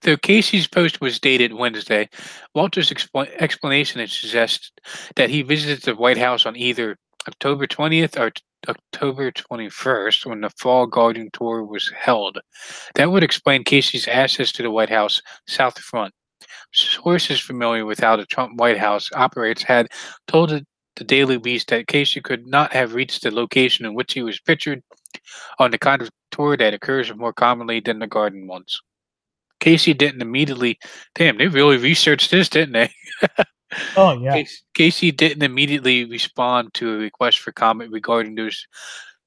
Speaker 1: Though Casey's post was dated Wednesday, Walter's explanation suggests that he visited the White House on either October 20th or October 21st when the Fall Garden Tour was held. That would explain Casey's access to the White House South Front. Sources familiar with how the Trump White House operates had told the Daily Beast that Casey could not have reached the location in which he was pictured on the kind of tour that occurs more commonly than the garden ones. Casey didn't immediately. Damn, they really researched this, didn't they?
Speaker 2: Oh yeah.
Speaker 1: Casey didn't immediately respond to a request for comment regarding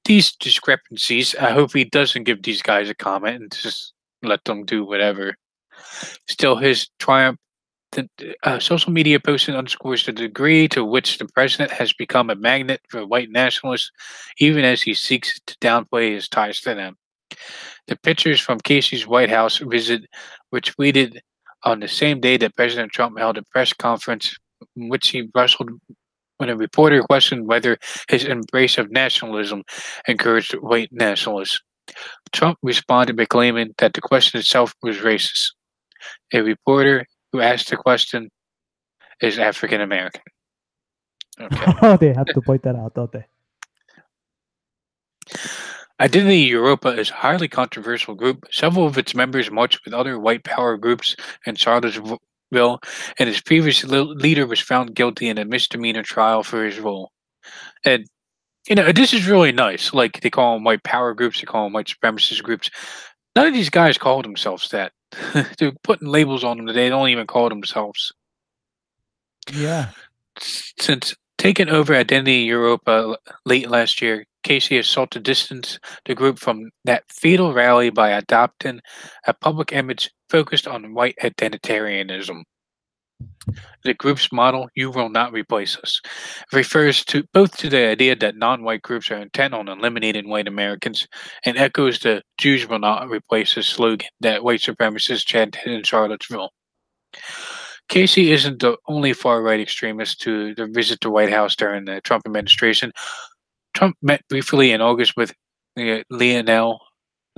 Speaker 1: these discrepancies. I hope he doesn't give these guys a comment and just let them do whatever. Still, his triumph. The social media posting underscores the degree to which the president has become a magnet for white nationalists, even as he seeks to downplay his ties to them. The pictures from Casey's White House visit were tweeted on the same day that President Trump held a press conference in which he wrestled when a reporter questioned whether his embrace of nationalism encouraged white nationalists. Trump responded by claiming that the question itself was racist. A reporter who asked the question is African American. Okay.
Speaker 2: Oh, they have to point that out, don't they?
Speaker 1: Identity Europa is a highly controversial group. Several of its members marched with other white power groups in Charlottesville, and its previous leader was found guilty in a misdemeanor trial for his role. And this is really nice. Like they call them white power groups, they call them white supremacist groups. None of these guys call themselves that. They're putting labels on them that they don't even call themselves.
Speaker 2: Yeah.
Speaker 1: Since taking over Identity Europa late last year, Casey has sought to distance the group from that fatal rally by adopting a public image focused on white identitarianism. The group's model, "You Will Not Replace Us," refers to both to the idea that non-white groups are intent on eliminating white Americans and echoes the "Jews will not replace us" slogan that white supremacists chanted in Charlottesville. Casey isn't the only far-right extremist to visit the White House during the Trump administration. Trump met briefly in August with Lionel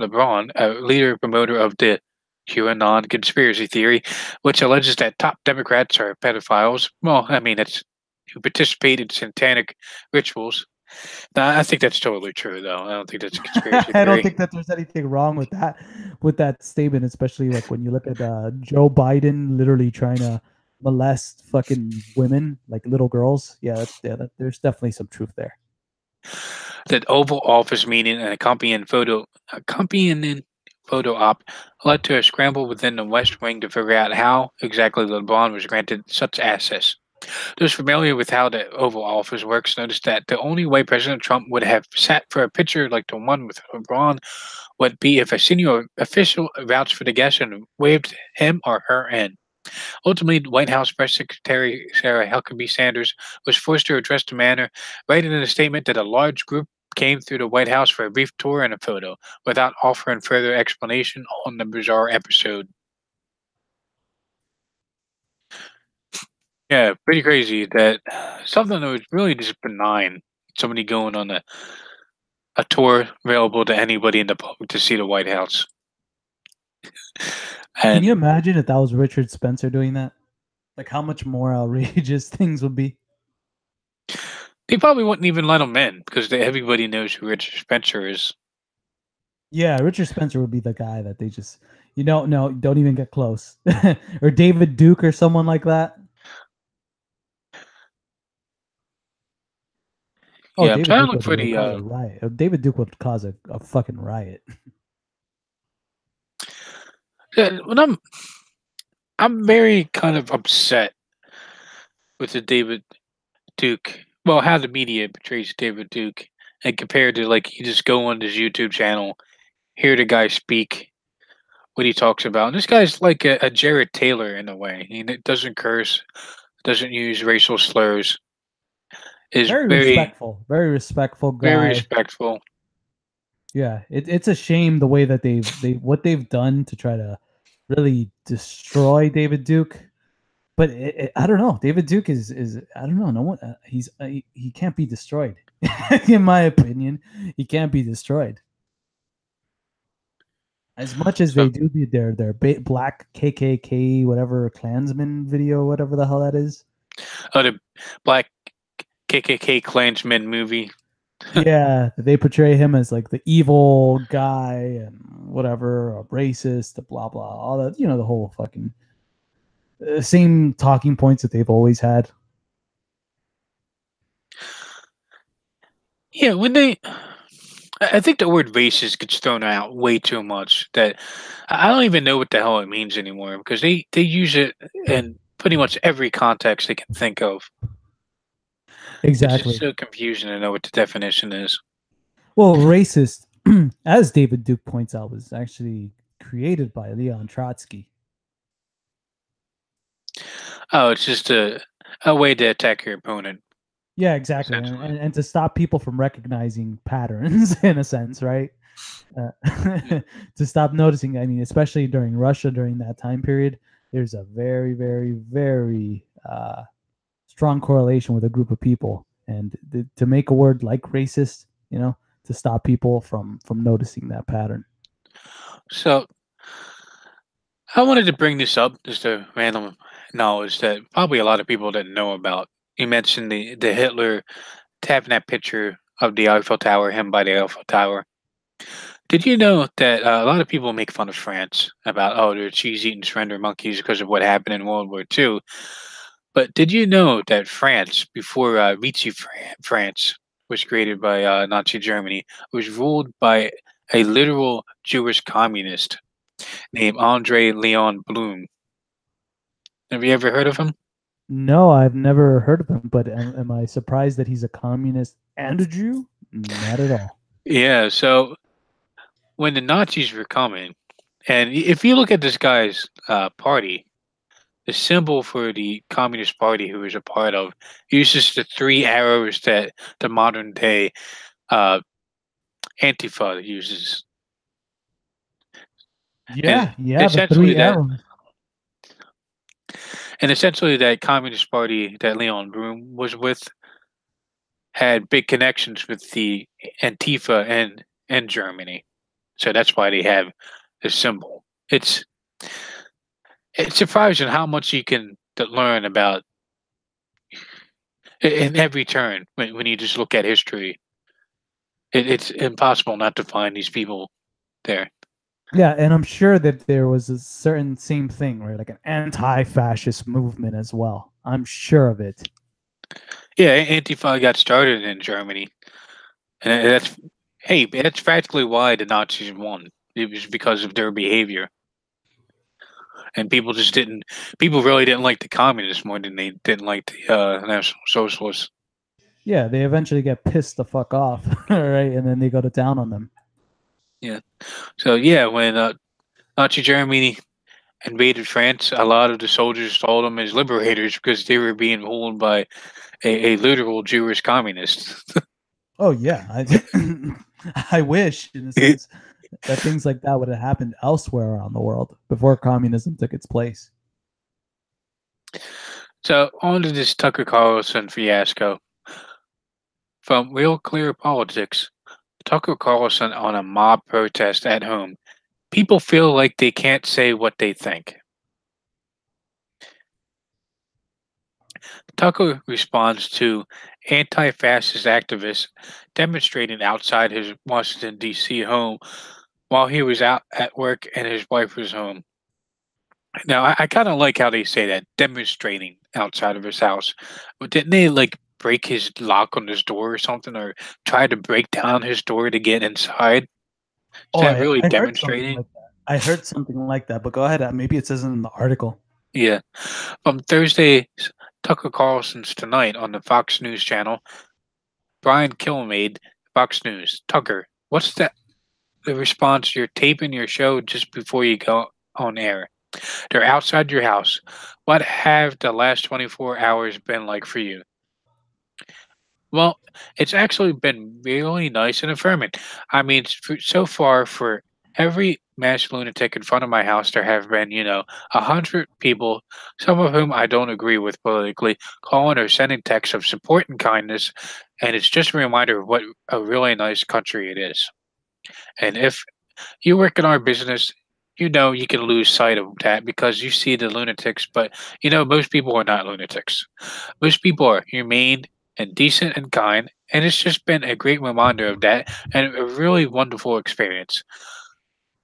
Speaker 1: LeBron, a leader promoter of the QAnon conspiracy theory, which alleges that top Democrats are pedophiles. Well, I mean, it's who participate in satanic rituals. Now, I think that's totally true, though. I don't think that's a conspiracy
Speaker 2: I don't
Speaker 1: theory.
Speaker 2: think that there's anything wrong with that statement, especially like when you look at Joe Biden literally trying to molest fucking women, like little girls. There's definitely some truth there.
Speaker 1: That Oval Office meeting and accompanying photo op led to a scramble within the West Wing to figure out how exactly LeBron was granted such access. Those familiar with how the Oval Office works noticed that the only way President Trump would have sat for a picture like the one with LeBron would be if a senior official vouched for the guest and waved him or her in. Ultimately, White House Press Secretary Sarah Huckabee Sanders was forced to address the matter, writing in a statement that a large group came through the White House for a brief tour and a photo, without offering further explanation on the bizarre episode. Yeah, pretty crazy that something that was really just benign. Somebody going on a tour available to anybody in the public to see the White House.
Speaker 2: Can
Speaker 1: And
Speaker 2: you imagine if that was Richard Spencer doing that? Like how much more outrageous things would be.
Speaker 1: they probably wouldn't even let him in because everybody knows who Richard Spencer is.
Speaker 2: Yeah, Richard Spencer would be the guy that they just, no, don't even get close. Or David Duke or someone like that. Oh,
Speaker 1: Yeah, I'm
Speaker 2: David
Speaker 1: trying to
Speaker 2: Duke
Speaker 1: look for
Speaker 2: would
Speaker 1: the.
Speaker 2: cause a riot. David Duke would cause a fucking riot.
Speaker 1: When I'm very kind of upset with the David Duke. Well, how the media portrays David Duke, and compared to like you just go on his YouTube channel, hear the guy speak, what he talks about. And this guy's like a Jared Taylor in a way. He doesn't curse, doesn't use racial slurs. Is
Speaker 2: Very respectful
Speaker 1: very
Speaker 2: guy.
Speaker 1: respectful.
Speaker 2: Yeah, it's a shame the way that what they've done to try to really destroy David Duke. But I don't know. David Duke is I don't know. No one he can't be destroyed. In my opinion, he can't be destroyed. As much as
Speaker 1: So,
Speaker 2: they do their black KKK whatever Klansman video, whatever the hell that is.
Speaker 1: the Black KKK Klansman movie.
Speaker 2: Yeah, they portray him as like the evil guy and whatever, a racist, blah blah, all that. The whole fucking same talking points that they've always had.
Speaker 1: Yeah, when they I think the word racist gets thrown out way too much that I don't even know what the hell it means anymore because they use it in pretty much every context they can think of. It's just
Speaker 2: Exactly.
Speaker 1: so confusing to know what the definition is.
Speaker 2: Well, racist, as David Duke points out, was actually created by Leon Trotsky.
Speaker 1: Oh, it's just a way to attack your opponent,
Speaker 2: Yeah, exactly,
Speaker 1: essentially.
Speaker 2: and to stop people from recognizing patterns, in a sense, right? Uh,
Speaker 1: Yeah.
Speaker 2: to stop noticing. I mean, especially during Russia during that time period, there's a very, very, very strong correlation with a group of people, and to make a word like racist, to stop people from noticing that pattern.
Speaker 1: So I wanted to bring this up, just a random knowledge that probably a lot of people didn't know about. You mentioned the Hitler tapping that picture of the Eiffel Tower, him by the Eiffel Tower. Did you know that a lot of people make fun of France about, oh, they're cheese eating surrender monkeys because of what happened in World War II? But did you know that France, before France was created by Nazi Germany, was ruled by a literal Jewish communist named Andre Leon Blum? Have you ever heard of him?
Speaker 2: No, I've never heard of him, but am I surprised that he's a communist and a Jew? Not at all.
Speaker 1: Yeah, so when the Nazis were coming, and if you look at this guy's party, the symbol for the Communist Party he was a part of uses the three arrows that the modern day uh, Antifa uses. And
Speaker 2: Yeah, yeah, the
Speaker 1: essentially
Speaker 2: three
Speaker 1: that
Speaker 2: arrows.
Speaker 1: and essentially that Communist Party that Leon Broom was with had big connections with the Antifa and Germany. So that's why they have this symbol. It's It's surprising how much you can learn about in every turn when you just look at history. It's impossible not to find these people there.
Speaker 2: Yeah, and I'm sure that there was a certain same thing, right? Like an anti-fascist movement as well. I'm sure of it.
Speaker 1: Yeah, Antifa got started in Germany, and that's hey, that's practically why the Nazis won. It was because of their behavior, and people just didn't. People really didn't like the communists more than they didn't like the National Socialists.
Speaker 2: Yeah, they eventually get pissed the fuck off, right? And then they go to town on them.
Speaker 1: Yeah. So yeah, when Nazi Germany invaded France, a lot of the soldiers saw them as liberators because they were being ruled by a literal Jewish communist.
Speaker 2: Oh yeah, I wish, in a sense, that things like that would have happened elsewhere around the world before communism took its place.
Speaker 1: So on to this Tucker Carlson fiasco. From Real Clear Politics, Tucker Carlson on a mob protest at home. People feel like they can't say what they think. Tucker responds to anti fascist activists demonstrating outside his Washington, D.C. home while he was out at work and his wife was home. Now, I kind of like how they say that, demonstrating outside of his house. But didn't they like break his lock on his door or something, or try to break down his door to get inside? Is
Speaker 2: Oh,
Speaker 1: that
Speaker 2: I,
Speaker 1: really
Speaker 2: I heard something
Speaker 1: demonstrating?
Speaker 2: like that. I heard something like that, but go ahead. Maybe it says it in the article.
Speaker 1: Yeah. From Thursday, Tucker Carlson's Tonight on the Fox News channel, Brian Kilmeade, Fox News. Tucker, what's the response? You're taping your show just before you go on air. They're outside your house. What have the last 24 hours been like for you? Well, it's actually been really nice and affirming. I mean, so far for every mass lunatic in front of my house, there have been, 100 people, some of whom I don't agree with politically, calling or sending texts of support and kindness. And it's just a reminder of what a really nice country it is. And if you work in our business, you know you can lose sight of that because you see the lunatics, but most people are not lunatics. Most people are humane and decent and kind, and it's just been a great reminder of that and a really wonderful experience.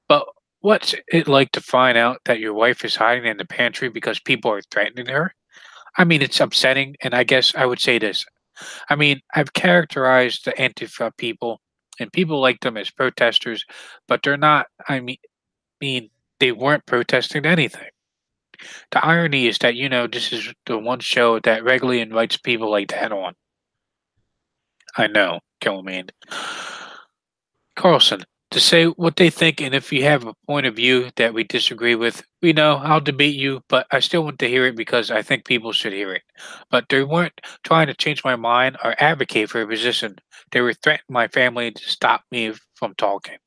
Speaker 1: But what's it like to find out that your wife is hiding in the pantry because people are threatening her? I mean, it's upsetting, and I guess I would say this. I mean, I've characterized the Antifa people and people like them as protesters, but they're not. I mean, they weren't protesting anything. The irony is that, this is the one show that regularly invites people like that on. I know, Killamine. Carlson, to say what they think, and if you have a point of view that we disagree with, we know I'll debate you, but I still want to hear it because I think people should hear it. But they weren't trying to change my mind or advocate for a position. They were threatening my family to stop me from talking.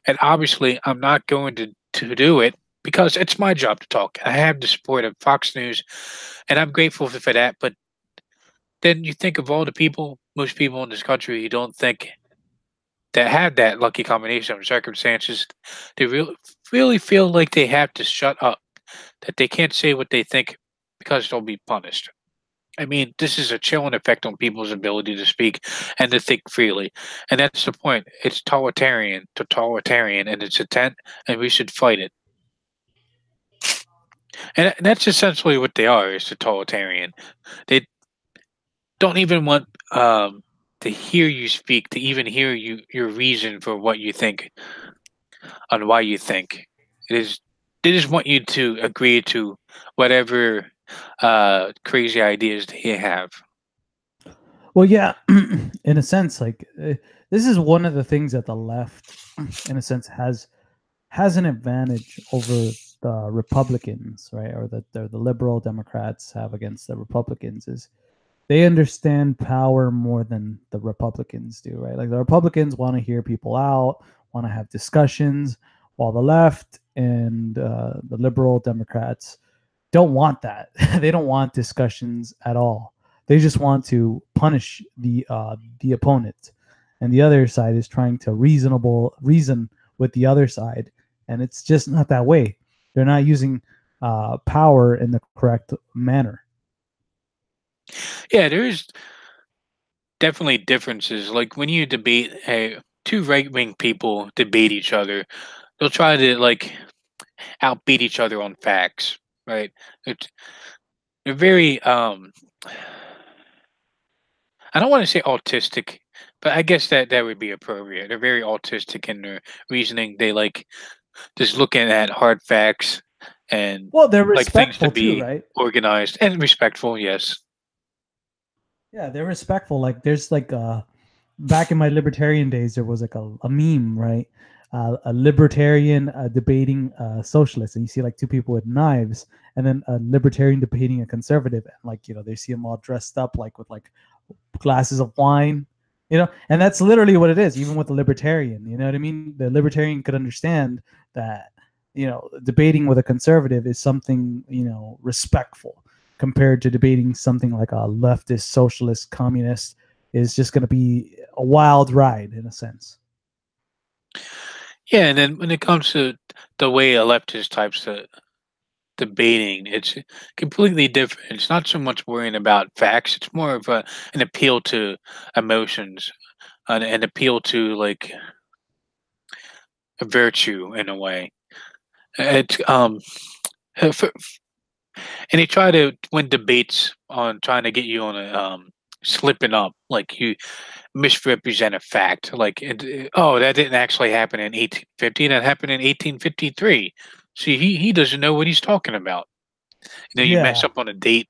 Speaker 1: And obviously, I'm not going to do it because it's my job to talk. I have the support of Fox News, and I'm grateful for that. But then you think of all the people, most people in this country, you don't think that had that lucky combination of circumstances, they really feel like they have to shut up, that they can't say what they think because they'll be punished. I mean, this is a chilling effect on people's ability to speak and to think freely. And that's the point. It's totalitarian in its intent, and we should fight it. And that's essentially what they are, is totalitarian. They don't even want to hear you speak, to even hear your reason for what you think on why you think. It is they just want you to agree to whatever crazy ideas they have.
Speaker 2: Well, yeah, in a sense, like this is one of the things that the left, in a sense, has an advantage over the Republicans, right, or the liberal Democrats have against the Republicans is they understand power more than the Republicans do, right? Like the Republicans want to hear people out, want to have discussions, while the left and the liberal Democrats don't want that. They don't want discussions at all. They just want to punish the opponent, and the other side is trying to reason with the other side, and it's just not that way. They're not using power in the correct manner.
Speaker 1: Yeah, there's definitely differences. Like when you debate, hey, two right wing people debate each other, they'll try to like outbeat each other on facts, right? It's, they're very I don't want to say autistic, but I guess that would be appropriate. They're very autistic in their reasoning. They like just looking at hard facts and
Speaker 2: Well, they're
Speaker 1: like things to
Speaker 2: respectful too,
Speaker 1: be
Speaker 2: right?
Speaker 1: organized and respectful. Yes.
Speaker 2: Yeah, they're respectful. Like there's like back in my libertarian days, there was like a meme, right? A libertarian debating a socialist, and you see like two people with knives, and then a libertarian debating a conservative, and like they see them all dressed up like with like glasses of wine, and that's literally what it is. Even with the libertarian, you know what I mean? The libertarian could understand that debating with a conservative is something respectful compared to debating something like a leftist, socialist, communist is just going to be a wild ride in a sense.
Speaker 1: Yeah, and then when it comes to the way a leftist types of debating, it's completely different. It's not so much worrying about facts. It's more of an appeal to emotions, an appeal to like a virtue in a way. It's for, and they try to win debates on trying to get you on a slipping up, like you misrepresent a fact. Like, oh, that didn't actually happen in 1850. That happened in 1853. See, he doesn't know what he's talking about. And then you mess
Speaker 2: Yeah,
Speaker 1: up on a date.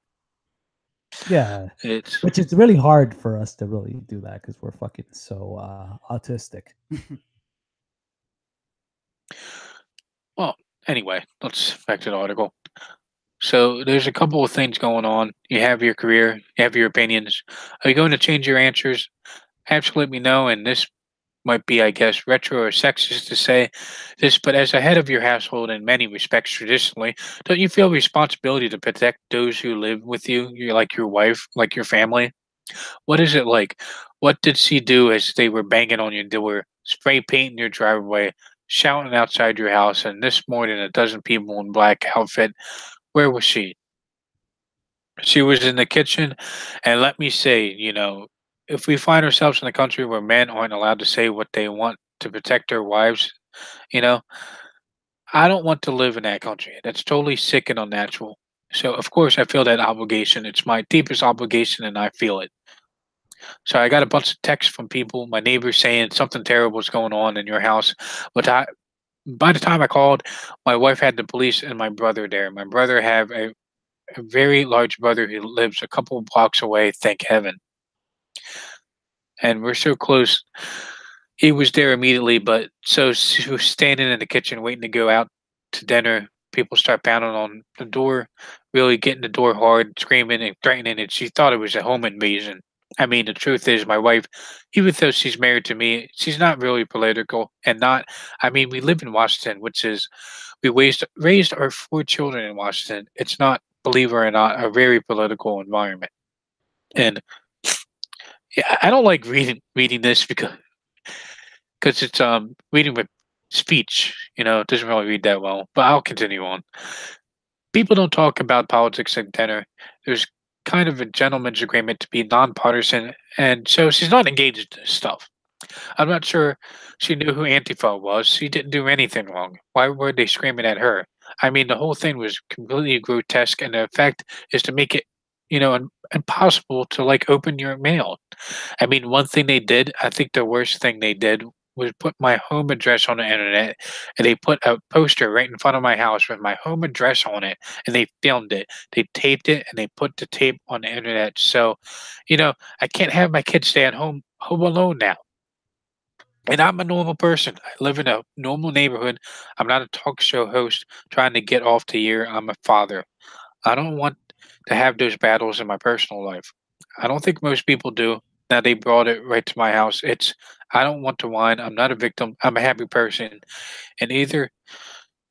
Speaker 2: yeah.
Speaker 1: It's
Speaker 2: Which is really hard for us to really do that because we're fucking so autistic.
Speaker 1: well. Anyway, let's back to the article. So there's a couple of things going on. You have your career, you have your opinions. Are you going to change your answers? Absolutely let me know. And this might be, I guess, retro or sexist to say this, but as a head of your household in many respects traditionally, don't you feel responsibility to protect those who live with you? You're like your wife, like your family. What is it like? What did she do as they were banging on your door, spray painting your driveway, shouting outside your house, and this morning a dozen people in black outfit? Where was she? She was in the kitchen, and let me say, if we find ourselves in a country where men aren't allowed to say what they want to protect their wives, you know, I don't want to live in that country. That's totally sick and unnatural. So, of course, I feel that obligation. It's my deepest obligation, and I feel it. So, I got a bunch of texts from people, my neighbors saying something terrible is going on in your house. But by the time I called, my wife had the police and my brother there. My brother have a very large brother who lives a couple of blocks away, thank heaven. And we're so close. He was there immediately, but so she was standing in the kitchen waiting to go out to dinner. People start pounding on the door, really getting the door hard, screaming and threatening, and she thought it was a home invasion. I mean, the truth is, my wife, even though she's married to me, she's not really political and not. I mean, we live in Washington, which is we raised our four children in Washington. It's not, believe it or not, a very political environment. And yeah, I don't like reading this because it's reading with speech. It doesn't really read that well. But I'll continue on. People don't talk about politics at dinner. There's kind of a gentleman's agreement to be nonpartisan, and so she's not engaged in this stuff. I'm not sure she knew who Antifa was. She didn't do anything wrong. Why were they screaming at her? I mean, the whole thing was completely grotesque, and the effect is to make it, impossible to like open your mail. I mean, one thing they did, I think the worst thing they did was put my home address on the internet, and they put a poster right in front of my house with my home address on it, and they filmed it. They taped it, and they put the tape on the internet. So, I can't have my kids stay at home alone now. And I'm a normal person. I live in a normal neighborhood. I'm not a talk show host trying to get off the air. I'm a father. I don't want to have those battles in my personal life. I don't think most people do. Now they brought it right to my house. I don't want to whine. I'm not a victim. I'm a happy person. And either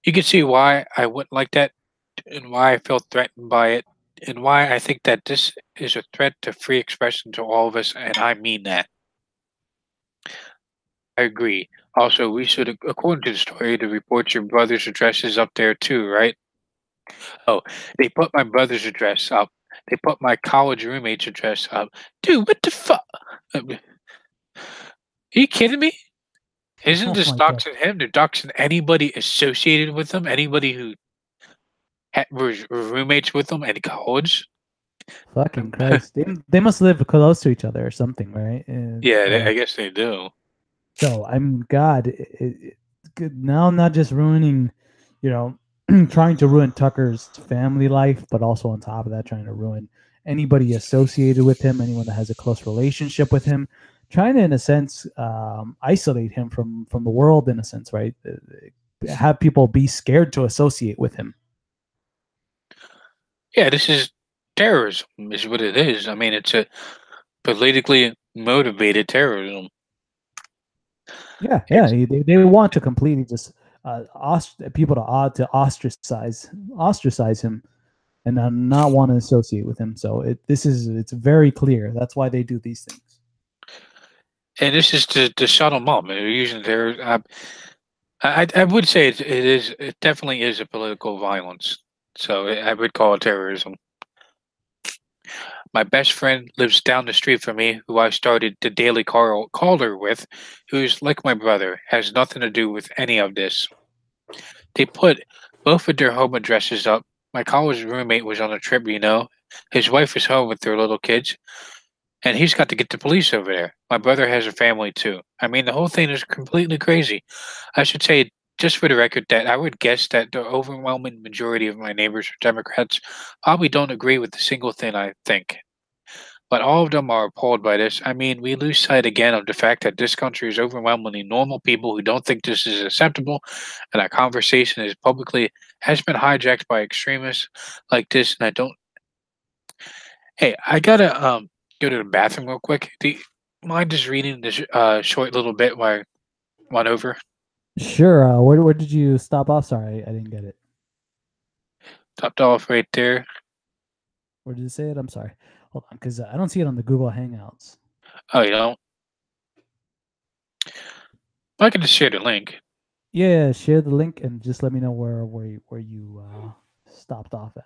Speaker 1: you can see why I wouldn't like that and why I felt threatened by it and why I think that this is a threat to free expression to all of us. And I mean that. I agree. Also, we should, according to the story, to report your brother's address is up there too, right? Oh, they put my brother's address up. They put my college roommate's address up. Dude, what the fuck? Are you kidding me? Isn't
Speaker 2: Oh
Speaker 1: this
Speaker 2: my god.
Speaker 1: doxing him? They're doxing anybody associated with him, anybody who was roommates with him in college.
Speaker 2: Fucking Christ. They must live close to each other or something, right?
Speaker 1: Yeah,
Speaker 2: Or
Speaker 1: I guess they do.
Speaker 2: so, I mean, God, now I'm not just ruining, you know, trying to ruin Tucker's family life, but also on top of that, trying to ruin anybody associated with him, anyone that has a close relationship with him, trying to, in a sense, isolate him from the world, in a sense, right? Have people be scared to associate with him.
Speaker 1: Yeah, this is terrorism, is what it is. I mean, it's a politically motivated terrorism.
Speaker 2: Yeah, yeah,
Speaker 1: It's
Speaker 2: they want to completely just people to ostracize him and not want to associate with him. So it's very clear. That's why they do these things.
Speaker 1: and this is to shut them up. They're using their. I would say it definitely is a political violence. So I would call it terrorism. My best friend lives down the street from me, who I started the daily caller with, who's like my brother, has nothing to do with any of this. They put both of their home addresses up. My college roommate was on a trip, you know. His wife is home with their little kids, and he's got to get the police over there. My brother has a family too. I mean, the whole thing is completely crazy. I should say, just for the record, that I would guess that the overwhelming majority of my neighbors are Democrats. Probably don't agree with a single thing I think. But all of them are appalled by this. I mean, we lose sight again of the fact that this country is overwhelmingly normal people who don't think this is acceptable, and our conversation is publicly has been hijacked by extremists like this. And I don't. Hey, I gotta go to the bathroom real quick. Do you mind just reading this short little bit while I run over?
Speaker 2: Sure. Where did you stop off? Sorry, I didn't get it.
Speaker 1: Topped off right there.
Speaker 2: Where did it say it? I'm sorry. Hold on, because I don't see it on the Google Hangouts.
Speaker 1: Oh, you don't? I can just share the link.
Speaker 2: Yeah, share the link and just let me know where you stopped off at.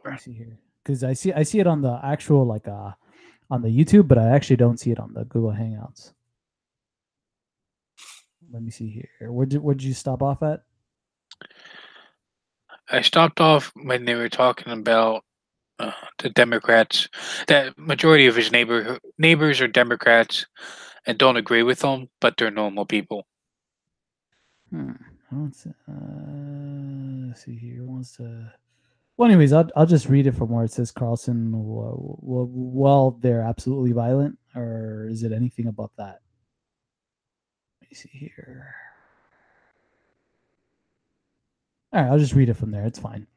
Speaker 2: Let me see here, because I see it on the actual on the YouTube, but I actually don't see it on the Google Hangouts. Let me see here. Where'd you stop off at?
Speaker 1: I stopped off when they were talking about the Democrats. That majority of his neighbors are Democrats and don't agree with him, but they're normal people.
Speaker 2: Let's see here. Wants to. Well, anyways, I'll just read it from where it says Carlson. Well, they're absolutely violent, or is it anything about that? Let me see here. All right, I'll just read it from there. It's fine.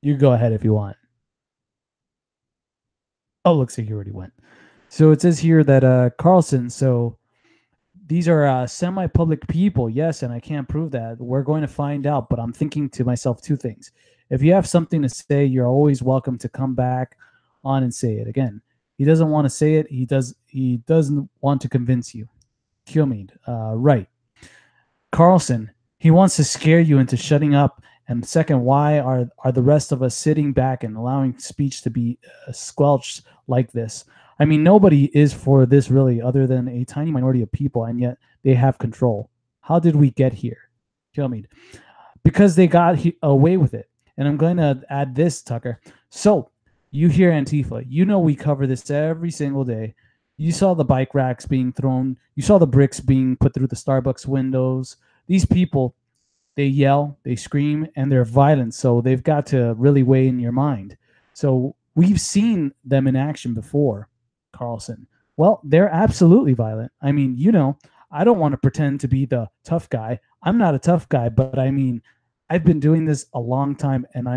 Speaker 2: You go ahead if you want. Oh, looks like you already went. So it says here that Carlson. So these are semi-public people, yes, and I can't prove that. We're going to find out, but I'm thinking to myself two things. If you have something to say, you're always welcome to come back on and say it again. He doesn't want to say it. He doesn't want to convince you. Kilmeade, right. Carlson, he wants to scare you into shutting up. And second, why are the rest of us sitting back and allowing speech to be squelched like this? I mean, nobody is for this really other than a tiny minority of people, and yet they have control. How did we get here? Kilmeade, because they got away with it. And I'm going to add this, Tucker. So you hear Antifa. You know we cover this every single day. You saw the bike racks being thrown. You saw the bricks being put through the Starbucks windows. These people, they yell, they scream, and they're violent. So they've got to really weigh in your mind. So we've seen them in action before, Carlson. Well, they're absolutely violent. I mean, you know, I don't want to pretend to be the tough guy. I'm not a tough guy, but I mean, I've been doing this a long time, and I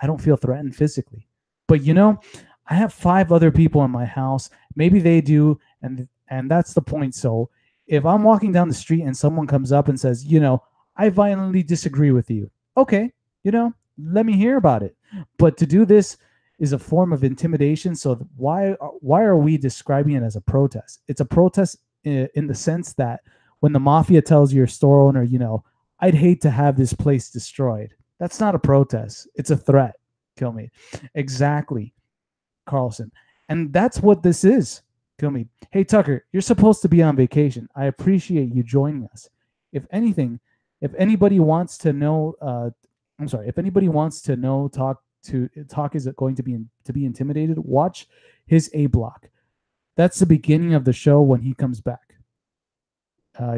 Speaker 2: don't feel threatened physically. But you know, I have 5 other people in my house. Maybe they do, and that's the point. So if I'm walking down the street and someone comes up and says, you know, I violently disagree with you, okay, you know, let me hear about it. But to do this is a form of intimidation. So why are we describing it as a protest? It's a protest in the sense that when the mafia tells your store owner, I'd hate to have this place destroyed. That's not a protest. It's a threat. Kill me. Exactly, Carlson. And that's what this is. Kill me. Hey, Tucker, you're supposed to be on vacation. I appreciate you joining us. If anything, if anybody wants to know, I'm sorry, if anybody wants to know, talk is going to be intimidated, watch his A block. That's the beginning of the show when he comes back.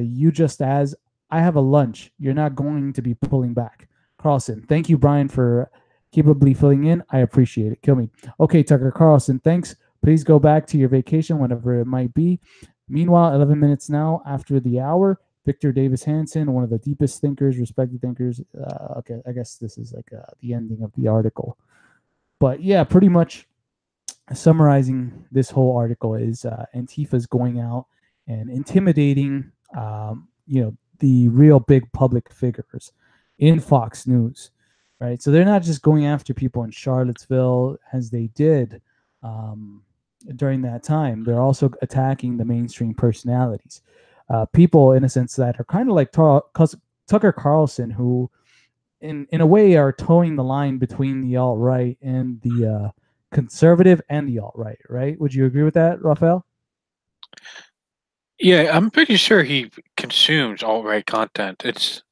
Speaker 2: You just as I have a lunch. You're not going to be pulling back. Carlson, thank you, Brian, for capably filling in. I appreciate it. Kill me. Okay, Tucker Carlson, thanks. Please go back to your vacation, whenever it might be. Meanwhile, 11 minutes now after the hour, Victor Davis Hanson, one of the deepest thinkers, respected thinkers. Okay, I guess this is like the ending of the article. But yeah, pretty much summarizing this whole article is Antifa's going out and intimidating, the real big public figures in Fox News, right? So they're not just going after people in Charlottesville as they did during that time. They're also attacking the mainstream personalities, people in a sense that are kind of like Tucker Carlson, who in a way are towing the line between the alt-right and the conservative and the alt-right, right? Would you agree with that, Raphael?
Speaker 1: Yeah, I'm pretty sure he consumes alt-right content. It's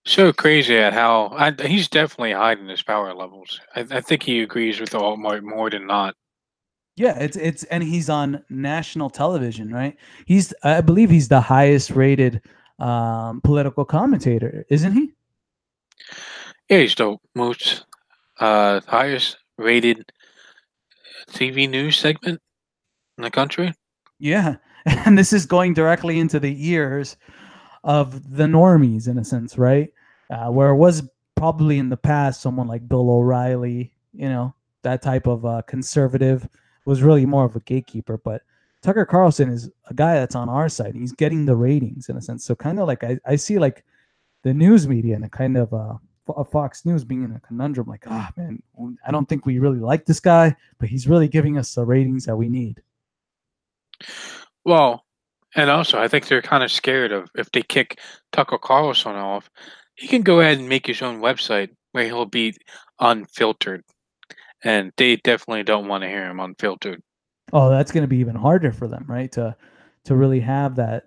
Speaker 1: so crazy at how he's definitely hiding his power levels. I think he agrees with the alt-right more than not.
Speaker 2: Yeah, it's and he's on national television, right? I believe he's the highest rated political commentator, isn't he?
Speaker 1: Yeah, he's the most highest rated TV news segment in the country.
Speaker 2: Yeah, and this is going directly into the ears of the normies in a sense, right? Where it was probably in the past someone like Bill O'Reilly, that type of conservative was really more of a gatekeeper. But Tucker Carlson is a guy that's on our side. He's getting the ratings in a sense. So kind of like I see like the news media and a kind of Fox News being in a conundrum, like, man, I don't think we really like this guy, but he's really giving us the ratings that we need.
Speaker 1: Well, and also I think they're kind of scared of if they kick Tucker Carlson off, he can go ahead and make his own website where he'll be unfiltered. And they definitely don't want to hear him unfiltered.
Speaker 2: Oh, that's going to be even harder for them, right? To really have that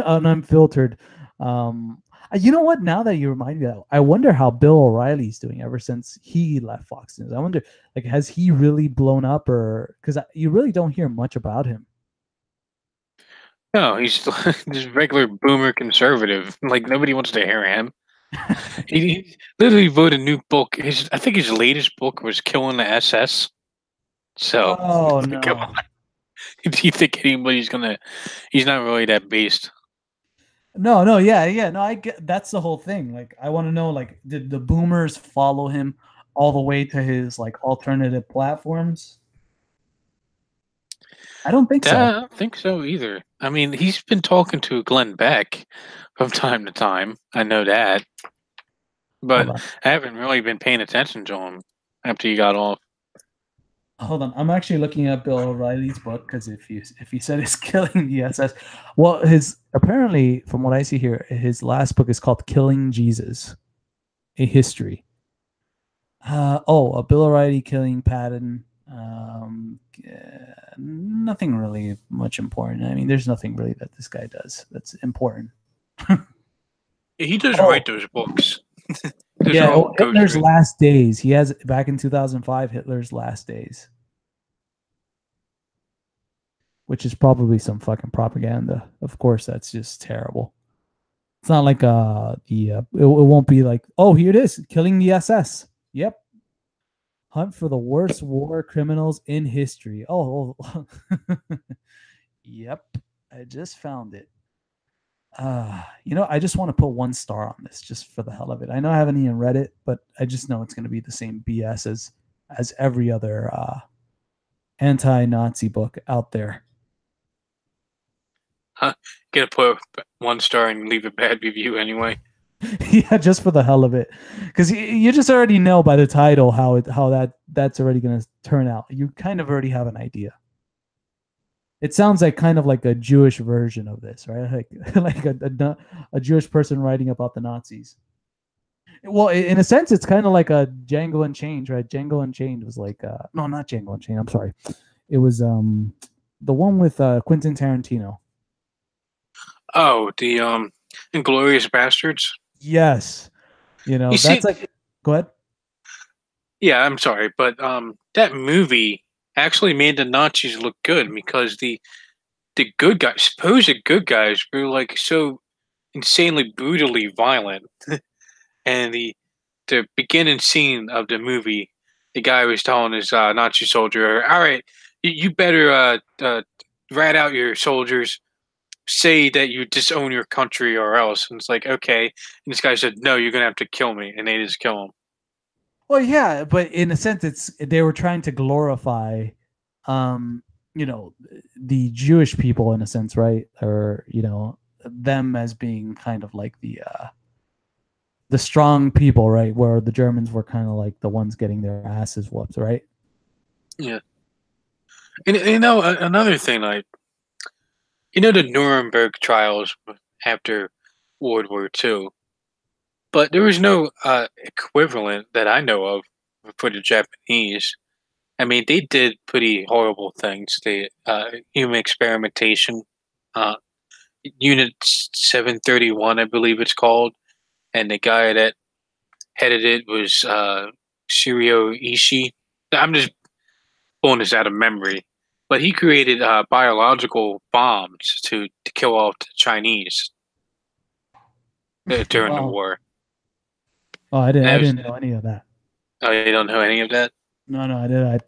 Speaker 2: unfiltered. You know what? Now that you remind me, I wonder how Bill O'Reilly's doing ever since he left Fox News. I wonder, like, has he really blown up, or because you really don't hear much about him?
Speaker 1: No, he's just regular boomer conservative. Like nobody wants to hear him. He literally wrote a new book. I think his latest book was "Killing the SS." So,
Speaker 2: oh no,
Speaker 1: come on. Do you think anybody's gonna? He's not really that based.
Speaker 2: No, yeah. No, I get that's the whole thing. Like, I want to know, like, did the boomers follow him all the way to his like alternative platforms? I don't think so.
Speaker 1: I don't think so either. I mean, he's been talking to Glenn Beck from time to time. I know that, but I haven't really been paying attention to him after he got off.
Speaker 2: Hold on, I'm actually looking at Bill O'Reilly's book because if you said it's killing the SS, well, his apparently from what I see here, his last book is called "Killing Jesus: A History." A Bill O'Reilly killing Patton. Nothing really much important. I mean, there's nothing really that this guy does that's important.
Speaker 1: He does write those books.
Speaker 2: Hitler's Last Days. He has back in 2005, Hitler's Last Days, which is probably some fucking propaganda. Of course, that's just terrible. It's not like it won't be like, oh, here it is, killing the SS. Yep. Hunt for the worst war criminals in history. Oh. Yep. I just found it. I just want to put 1 star on this just for the hell of it. I know I haven't even read it, but I just know it's going to be the same BS as every other anti-Nazi book out there.
Speaker 1: Gonna put 1 star and leave a bad review anyway.
Speaker 2: Yeah, just for the hell of it, because you just already know by the title how that's already going to turn out. You kind of already have an idea. It sounds like kind of like a Jewish version of this, right? Like a Jewish person writing about the Nazis. Well, in a sense, it's kind of like a Django Unchained, right? Django Unchained was like no, not Django Unchained. I'm sorry, it was the one with Quentin Tarantino.
Speaker 1: Oh, the Inglorious Bastards.
Speaker 2: Yes,
Speaker 1: You
Speaker 2: that's
Speaker 1: see,
Speaker 2: like. Go ahead.
Speaker 1: yeah, I'm sorry, but that movie actually made the Nazis look good because the good guys, supposed good guys, were like so insanely brutally violent, and the beginning scene of the movie, the guy was telling his Nazi soldier, "All right, you better rat out your soldiers. Say that you disown your country or else." And it's like, okay. And this guy said, "No, you're gonna have to kill me," and they just kill him.
Speaker 2: Well, yeah, but in a sense, they were trying to glorify, um, you know, the Jewish people in a sense, right? Or them as being kind of like the strong people, right? Where the Germans were kind of like the ones getting their asses whooped, right?
Speaker 1: Yeah, and another thing, like the Nuremberg trials after World War II, but there was no equivalent that I know of for the Japanese. I mean, they did pretty horrible things. They human experimentation, uh, Unit 731, I believe it's called, and the guy that headed it was Shirio Ishii. I'm just pulling this out of memory, but he created biological bombs to kill off the Chinese during the
Speaker 2: Wow.
Speaker 1: war.
Speaker 2: Oh, I
Speaker 1: And
Speaker 2: didn't.
Speaker 1: it
Speaker 2: I
Speaker 1: was,
Speaker 2: didn't know any of that.
Speaker 1: oh, you don't know any of that?
Speaker 2: No, no, I did. I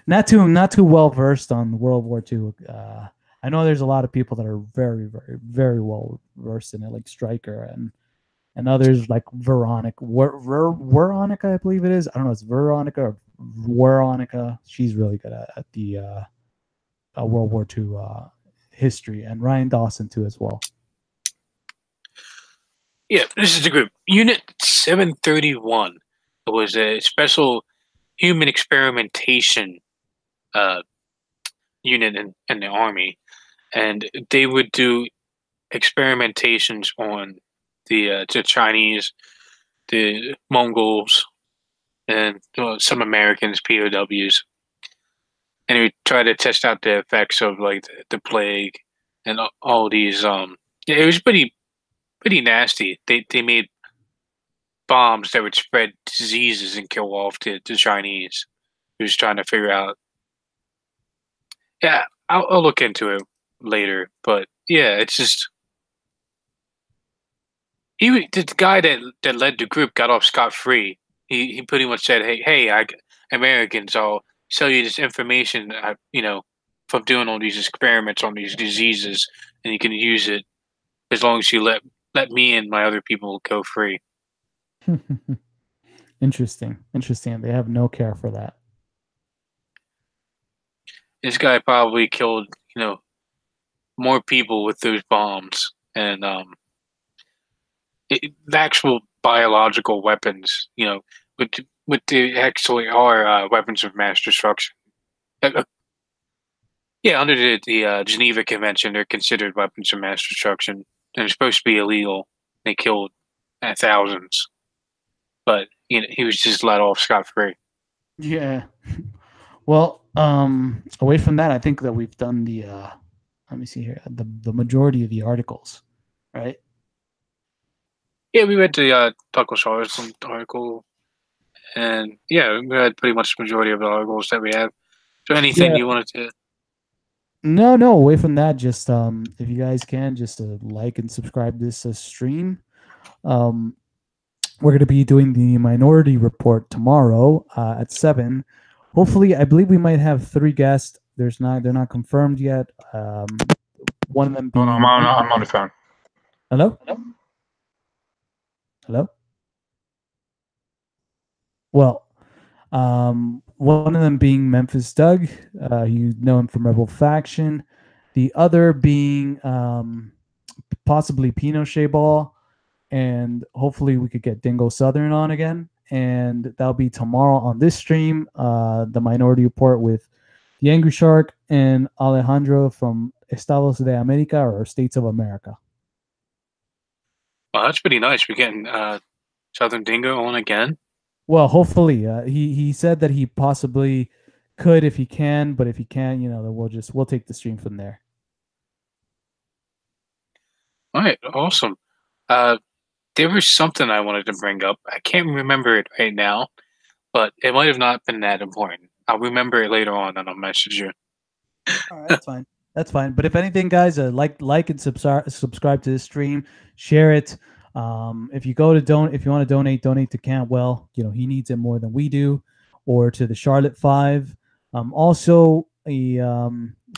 Speaker 2: not too well versed on World War II. I know there's a lot of people that are very, very, very well versed in it, like Stryker and others like Veronica, I believe it is. I don't know, it's Veronica or Veronica. She's really good at the World War II history, and Ryan Dawson too as well.
Speaker 1: Yeah, this is the group. Unit 731. It was a special human experimentation uh, unit in the army, and they would do experimentations on the Chinese, the Mongols, and some Americans, POWs, and we try to test out the effects of like the plague and all these. Yeah, it was pretty nasty. They made bombs that would spread diseases and kill off the Chinese. He was trying to figure out. Yeah, I'll look into it later, but yeah, it's just the guy that led the group got off scot free. He pretty much said, "Hey, Americans, I'll sell you this information. From doing all these experiments on these diseases, and you can use it as long as you let me and my other people go free."
Speaker 2: Interesting. Interesting. They have no care for that.
Speaker 1: This guy probably killed more people with those bombs and the actual biological weapons. With the actually are weapons of mass destruction. Uh, Yeah, under the Geneva Convention, they're considered weapons of mass destruction. They're supposed to be illegal. They killed thousands, but he was just let off scot free.
Speaker 2: Yeah. Well, away from that, I think that we've done the let me see here, the majority of the articles, right?
Speaker 1: Yeah, we read the Douglas Harrison article, and yeah, we read pretty much the majority of the articles that we have. So anything
Speaker 2: Yeah.
Speaker 1: you wanted to?
Speaker 2: No, no, away from that, just if you guys can just like and subscribe this stream. Um we're going to be doing the Minority Report tomorrow at 7. Hopefully, I believe we might have 3 guests. They're not confirmed yet. One of them
Speaker 3: Oh, no,
Speaker 2: being
Speaker 3: I'm on the phone.
Speaker 2: Hello? Hello? Well, one of them being Memphis Doug. You know him from Rebel Faction. The other being possibly Pinochet Ball. And hopefully we could get Dingo Southern on again. and that'll be tomorrow on this stream. The Minority Report with the Angry Shark and Alejandro from Estados de America, or States of America.
Speaker 1: Well, that's pretty nice. We're getting Southern Dingo on again.
Speaker 2: Well, hopefully, he said that he possibly could if he can, but if he can, then we'll take the stream from there.
Speaker 1: All right, awesome. There was something I wanted to bring up. I can't remember it right now, but it might have not been that important. I'll remember it later on, and I'll message you.
Speaker 2: All right, that's fine. That's fine. But if anything, guys, like and subscribe to this stream, share it. If you want to donate to Cantwell. He needs it more than we do, or to the Charlotte Five. Also,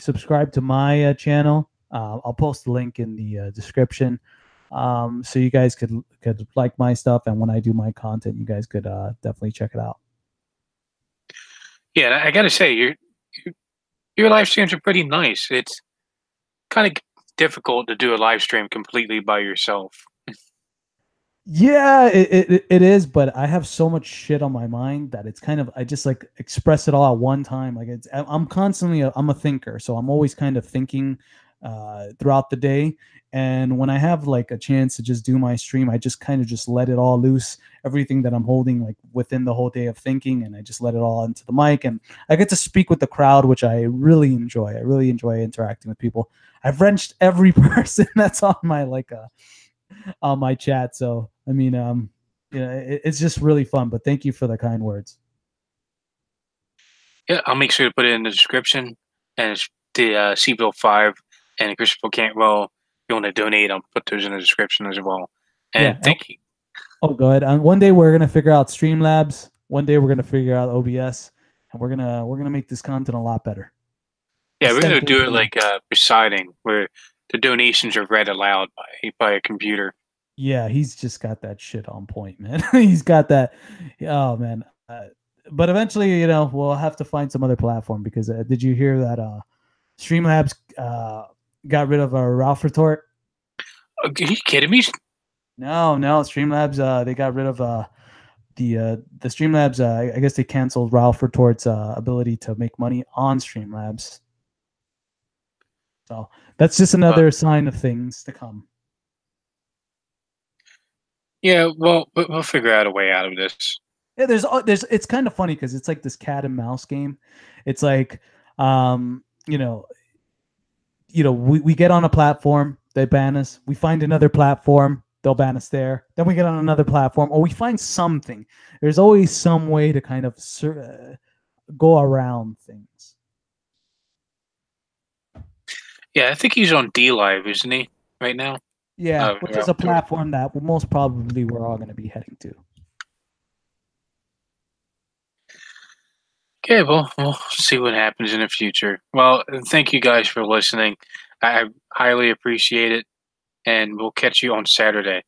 Speaker 2: subscribe to my channel. I'll post the link in the description, so you guys could like my stuff, and when I do my content, you guys could definitely check it out.
Speaker 1: Yeah, I gotta say, your live streams are pretty nice. It's kind of difficult to do a live stream completely by yourself.
Speaker 2: Yeah, it is, but I have so much shit on my mind that it's kind of, I just like express it all at one time. Like I'm constantly I'm a thinker, so I'm always kind of thinking throughout the day. And when I have like a chance to just do my stream, I just kind of just let it all loose, everything that I'm holding like within the whole day of thinking, and I just let it all into the mic, and I get to speak with the crowd, which I really enjoy. I really enjoy interacting with people. I've wrenched every person that's on my on my chat. So I mean, it's just really fun. But thank you for the kind words.
Speaker 1: Yeah, I'll make sure to put it in the description, and it's the Seaville 5 and Christopher Cantwell. If you want to donate, I'll put those in the description as well. And
Speaker 2: Yeah.
Speaker 1: thank you.
Speaker 2: Oh, go ahead. One day we're gonna figure out Streamlabs. One day we're gonna figure out OBS, and we're gonna make this content a lot better.
Speaker 1: Yeah, we're gonna do it like presiding, where the donations are read aloud by a computer.
Speaker 2: Yeah, he's just got that shit on point, man. He's got that. Oh man. But eventually, we'll have to find some other platform, because did you hear that Streamlabs got rid of Ralph Retort?
Speaker 1: Are you kidding me?
Speaker 2: No, Streamlabs they got rid of the Streamlabs. I guess they canceled Ralph Retort's ability to make money on Streamlabs. So that's just another sign of things to come.
Speaker 1: Yeah, well, we'll figure out a way out of this.
Speaker 2: Yeah, there's it's kind of funny because it's like this cat and mouse game. It's like we get on a platform, they ban us. We find another platform, they'll ban us there. Then we get on another platform, or we find something. There's always some way to kind of go around things.
Speaker 1: Yeah, I think he's on D Live, isn't he, right now?
Speaker 2: Yeah, which is a platform that most probably we're all going to be heading to.
Speaker 1: Okay, well, we'll see what happens in the future. Well, thank you guys for listening. I highly appreciate it, and we'll catch you on Saturday.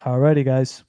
Speaker 2: Alrighty, guys.